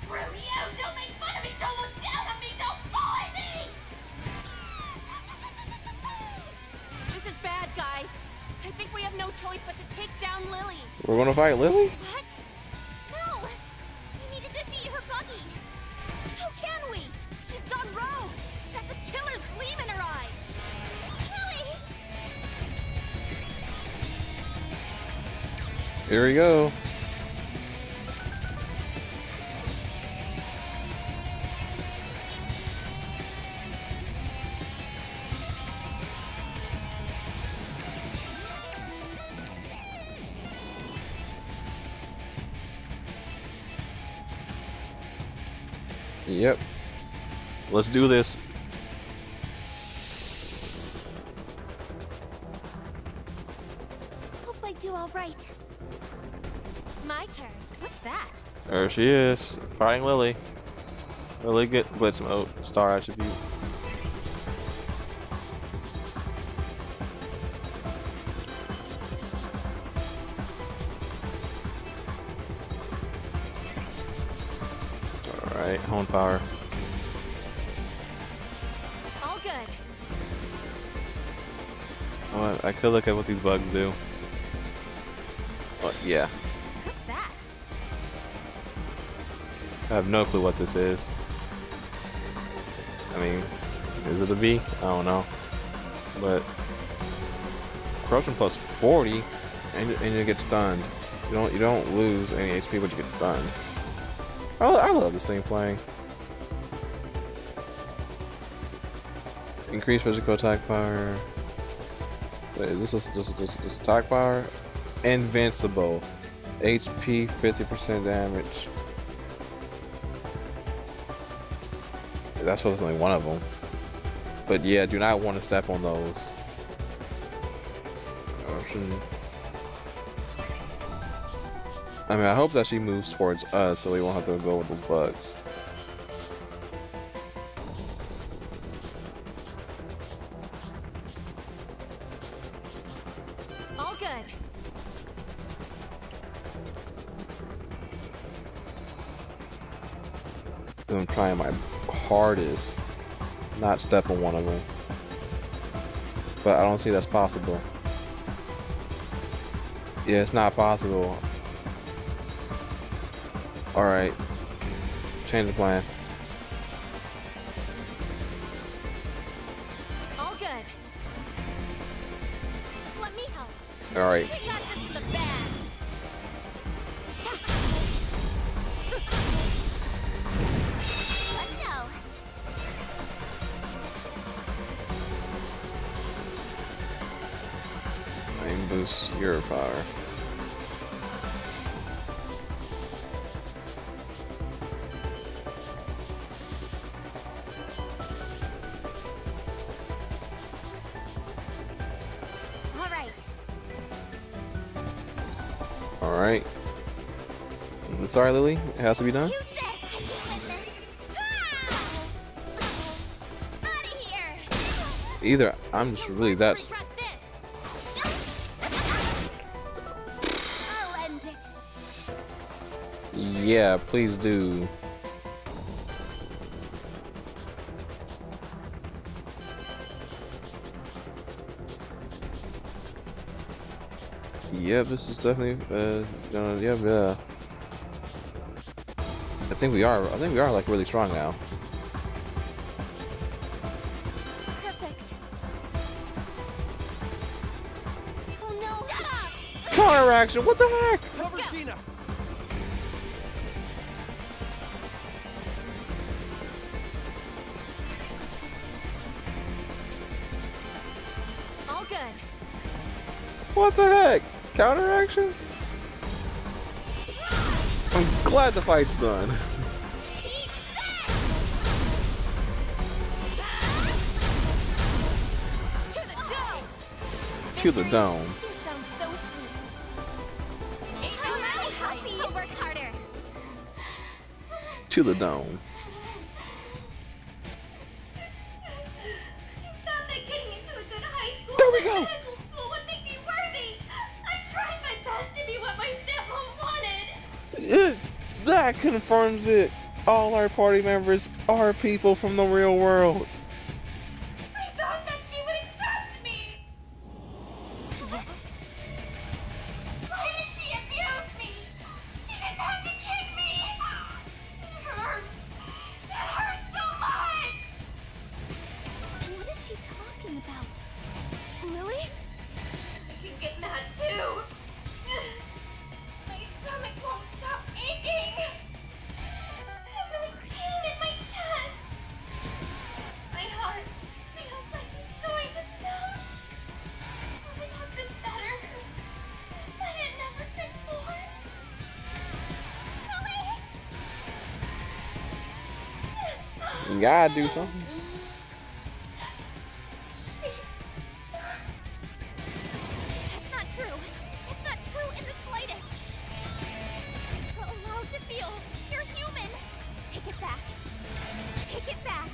Screw you! Don't make fun of me! Don't look down on me! Don't bully me! This is bad, guys. I think we have no choice but to take down Lily. We're gonna fight Lily? What? No! We needed to beat her buggy! How can we? She's gone rogue. That's a killer's gleam in her eye. Lily! Here we go. Yep. Let's do this. Hope I do all right. My turn. What's that? There she is, fighting Lily. Lily get blitz mode, star attribute. Alright, hone power. All good. What? I could look at what these bugs do. But yeah, What's that? I have no clue what this is. I mean, is it a bee? I don't know. But corruption plus 40, and you get stunned. You don't lose any HP, but you get stunned. I love this thing playing. Increase physical attack power. So is this attack power? Invincible. HP 50% damage. That's supposed to be one of them. But yeah, do not want to step on those. Option. I mean, I hope that she moves towards us so we won't have to go with those bugs. All good. I'm trying my hardest not step on one of them. But I don't see that's possible. Yeah, it's not possible. Alright. Change the plan. All right. We got this in the bag. Let's go. Aim boost your power. All right. All right. Sorry, Lily. It has to be done. Use this. I can win this. Out of here. Either I'm just really that. Regret this. I'll end it. Yeah, please do. Yeah, this is definitely gonna. Yeah. I think we are like really strong now. Perfect. Oh no. Shut up! Counter action. What the heck? Cover Sheena! All good. What the heck? Counter action? I'm glad the fight's done. To the dome. To the dome. You sound so sweet. Ain't no I'm so secret. happy you work harder. To the dome. Thought that getting into a good high school There we and go. medical school would make me worthy. I tried my best to be what my stepmom wanted. That confirms it. All our party members are people from the real world. I thought that she would accept me. Why did she abuse me? She didn't have to kick me. It hurts. It hurts so much. What is she talking about? Lily? I can get mad too. My stomach won't stop aching. And there's pain in my chest. My heart feels like it's going to stop. Would it have been better if I had never been born? You gotta do something. That's not true. It's not true in the slightest. You're allowed to feel. You're human. Take it back. Take it back.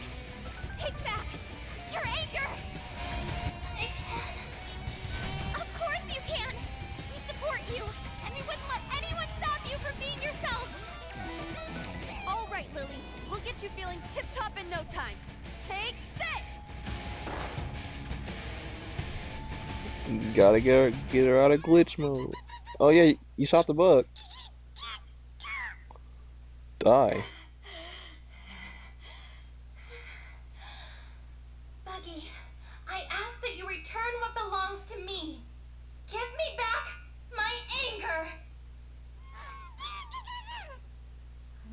Take back your anger. I can. Of course you can. We support you, and we wouldn't let anyone stop you from being yourself. All right, Lily. We'll get you feeling tip-top in no time. Take this! Gotta get her out of glitch mode. Oh yeah, you shot the bug. Die. Buggy, I ask that you return what belongs to me. Give me back my anger.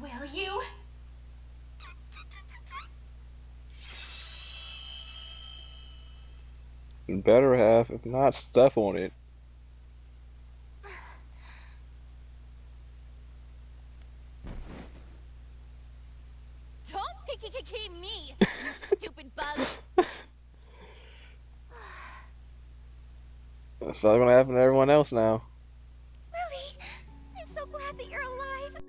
Will you? Better have, if not, stuff on it. Don't picky me, you stupid bug! That's probably gonna happen to everyone else now. Lily, I'm so glad that you're alive.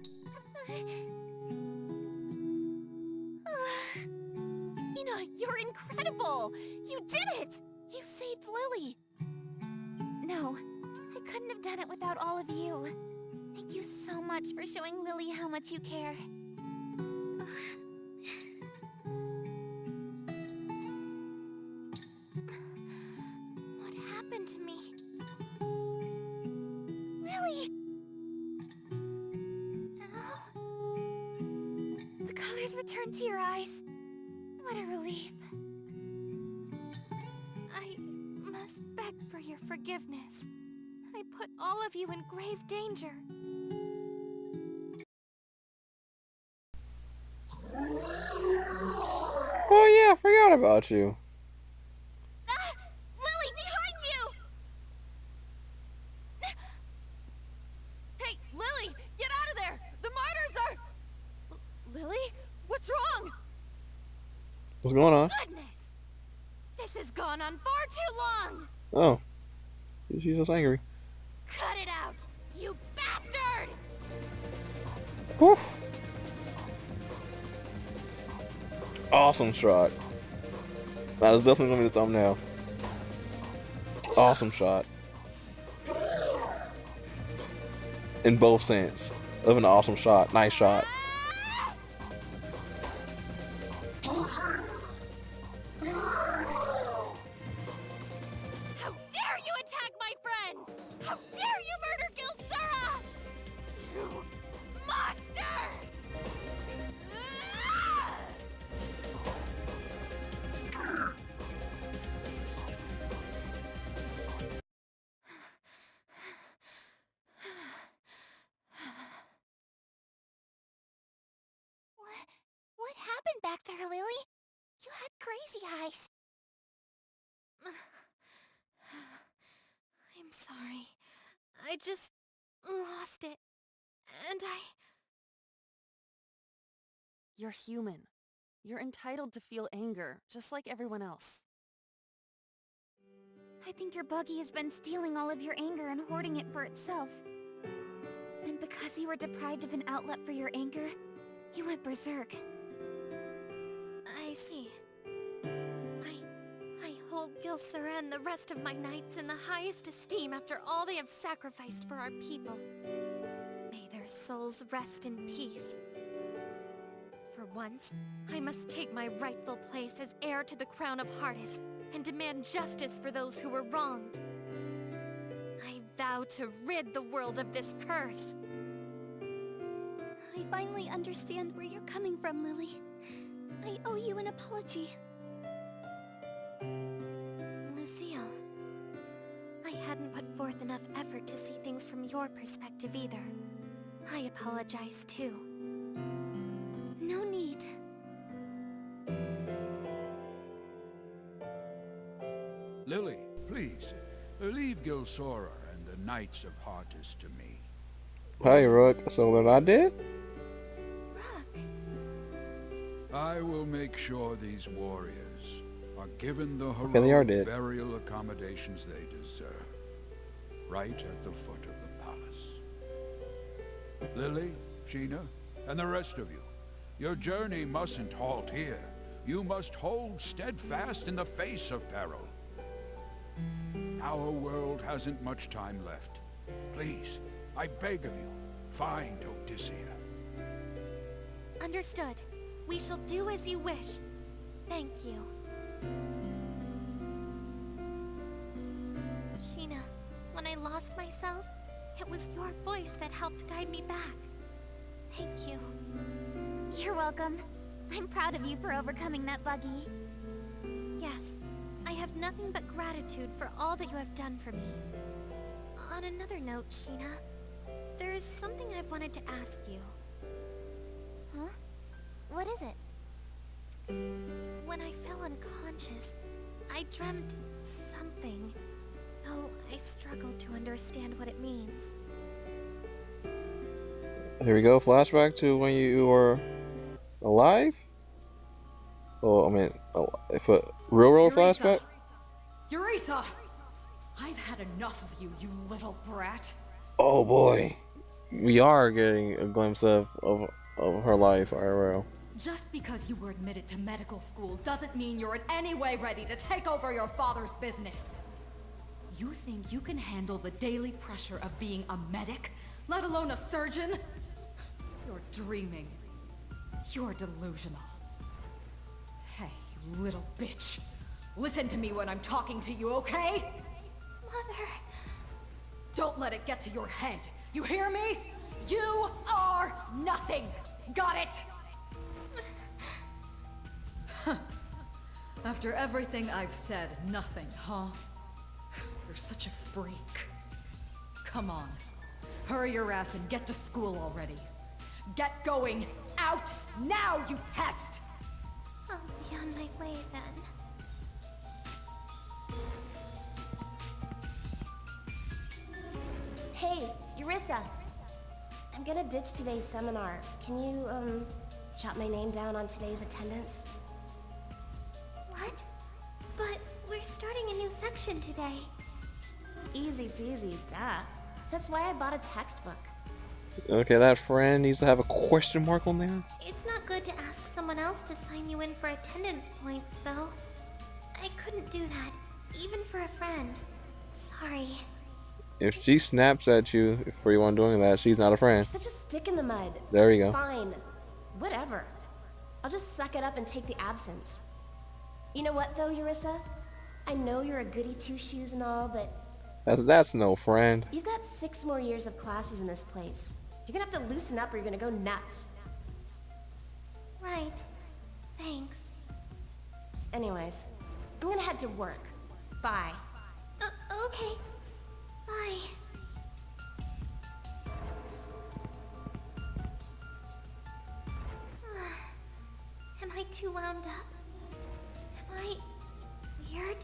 Nina, you're incredible! You did it! You saved Lily! No, I couldn't have done it without all of you. Thank you so much for showing Lily how much you care. What happened to me? Lily! Oh. The colors returned to your eyes. What a relief. I must beg for your forgiveness. I put all of you in grave danger. Oh yeah, I forgot about you. Ah! Lily, behind you! Hey, Lily, get out of there! The martyrs are... Lily? What's wrong? What's going on? Goodness! This has gone on far too long! Oh, she's just angry. Cut it out, you bastard! Woof. Awesome shot. That is definitely gonna be the thumbnail. Awesome shot. In both sense of an awesome shot. Nice shot. How dare you attack my friends! How dare you murder Gilsura! You monster! Ah! What happened back there, Lily? You had crazy eyes. I'm sorry. I just lost it. And You're human. You're entitled to feel anger, just like everyone else. I think your buggy has been stealing all of your anger and hoarding it for itself. And because you were deprived of an outlet for your anger, you went berserk. I see. I hold Gilsura and the rest of my knights in the highest esteem after all they have sacrificed for our people. May their souls rest in peace. For once, I must take my rightful place as heir to the crown of Hardis and demand justice for those who were wronged. I vow to rid the world of this curse. I finally understand where you're coming from, Lily. I owe you an apology. Lucille, I hadn't put forth enough effort to see things from your perspective either. I apologize too. No need. Lily, please, leave Gilsora and the Knights of Hardis to me. Hey, Rook. So what I did? I will make sure these warriors are given the they are heroic dead. burial accommodations they deserve, right at the foot of the palace. Lily, Sheena, and the rest of you, your journey mustn't halt here. You must hold steadfast in the face of peril. Our world hasn't much time left. Please, I beg of you, find Odysseia. Understood. We shall do as you wish. Thank you. Sheena, when I lost myself, it was your voice that helped guide me back. Thank you. You're welcome. I'm proud of you for overcoming that buggy. Yes, I have nothing but gratitude for all that you have done for me. On another note, Sheena, there is something I've wanted to ask you. Huh? What is it? When I fell unconscious, I dreamt something, though I struggle to understand what it means. Here we go. Flashback to when you were alive. Oh, I mean, if a real flashback. Eureka! I've had enough of you, you little brat. Oh boy, we are getting a glimpse of her life IRL. Just because you were admitted to medical school doesn't mean you're in any way ready to take over your father's business. You think you can handle the daily pressure of being a medic, let alone a surgeon? You're dreaming. You're delusional. Hey, you little bitch. Listen to me when I'm talking to you, okay? Mother... Don't let it get to your head. You hear me? You are nothing. Got it? After everything I've said, nothing, huh? You're such a freak. Come on. Hurry your ass and get to school already. Get going! Out! Now, you pest! I'll be on my way then. Hey, Eurissa! I'm gonna ditch today's seminar. Can you, jot my name down on today's attendance? What? But we're starting a new section today. Easy peasy, duh. That's why I bought a textbook. Okay, that friend needs to have a question mark on there. It's not good to ask someone else to sign you in for attendance points, though. I couldn't do that, even for a friend. Sorry. If she snaps at you for you on doing that, she's not a friend. You're such a stick in the mud. There you go. Fine. Whatever. I'll just suck it up and take the absence. You know what, though, Eurissa? I know you're a goody two-shoes and all, but That's no friend. you've got 6 more years of classes in this place. You're gonna have to loosen up or you're gonna go nuts. Right. Thanks. Anyways, I'm gonna head to work. Bye. Okay. Bye. Am I too wound up? Am I weird?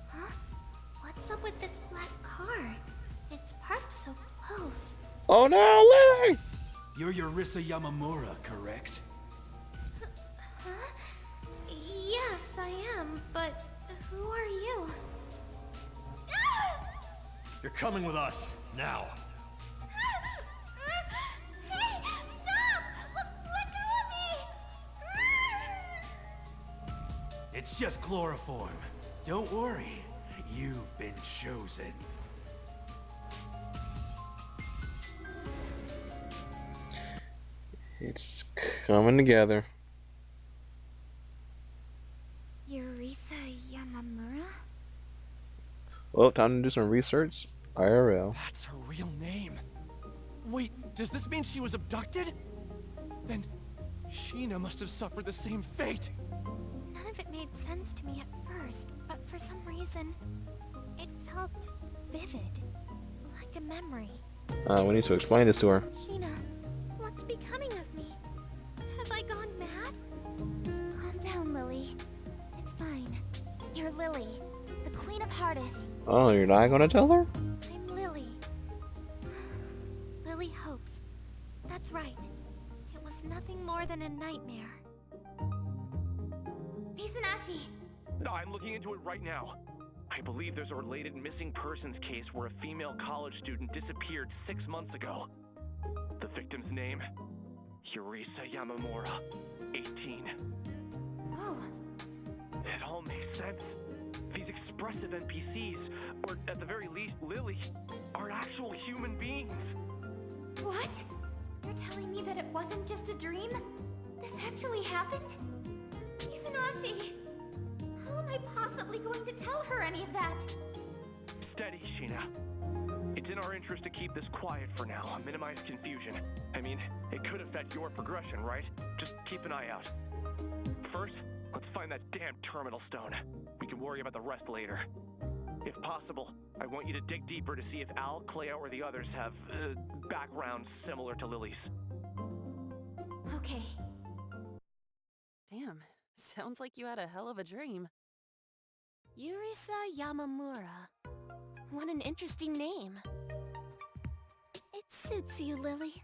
Huh? What's up with this black car? It's parked so close. Oh no, Lily! You're Eurissa Yamamura, correct? Huh? Yes, I am, but who are you? You're coming with us, now. Hey, stop! Let go of me! It's just chloroform. Don't worry, you've been chosen. It's coming together. Eurissa Yamamura? Well, time to do some research. IRL. That's her real name. Wait, does this mean she was abducted? Then Sheena must have suffered the same fate. None of it made sense to me at first, but for some reason, it felt vivid. Like a memory. We need to explain this to her. Sheena, what's becoming of me? Have I gone mad? Calm down, Lily. It's fine. You're Lily, the Queen of Hardis. Oh, you're not gonna tell her? I'm Lily. Lily Hopes. That's right. It was nothing more than a nightmare. Misanashi! I'm looking into it right now. I believe there's a related missing persons case where a female college student disappeared 6 months ago. The victim's name? Eurissa Yamamura, 18. Oh, It all makes sense. These expressive NPCs, or at the very least Lily, are actual human beings. what? You're telling me that it wasn't just a dream? This actually happened? Misanashi! How am I possibly going to tell her any of that? Steady, Sheena. It's in our interest to keep this quiet for now, minimize confusion. I mean, it could affect your progression, right? Just keep an eye out. First, let's find that damn terminal stone. We can worry about the rest later. If possible, I want you to dig deeper to see if Al, Cleo, or the others have, backgrounds similar to Lily's. Okay. Damn, sounds like you had a hell of a dream. Eurissa Yamamura. What an interesting name. It suits you, Lily.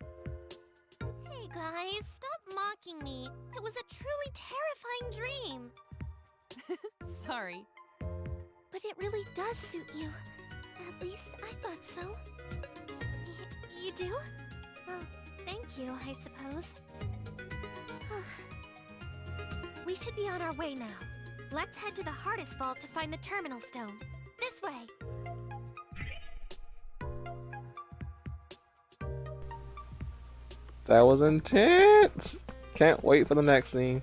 Hey guys, stop mocking me. It was a truly terrifying dream. Sorry. But it really does suit you. At least I thought so. You do? Well, thank you, I suppose. We should be on our way now. Let's head to the hardest vault to find the terminal stone. This way! That was intense! Can't wait for the next scene.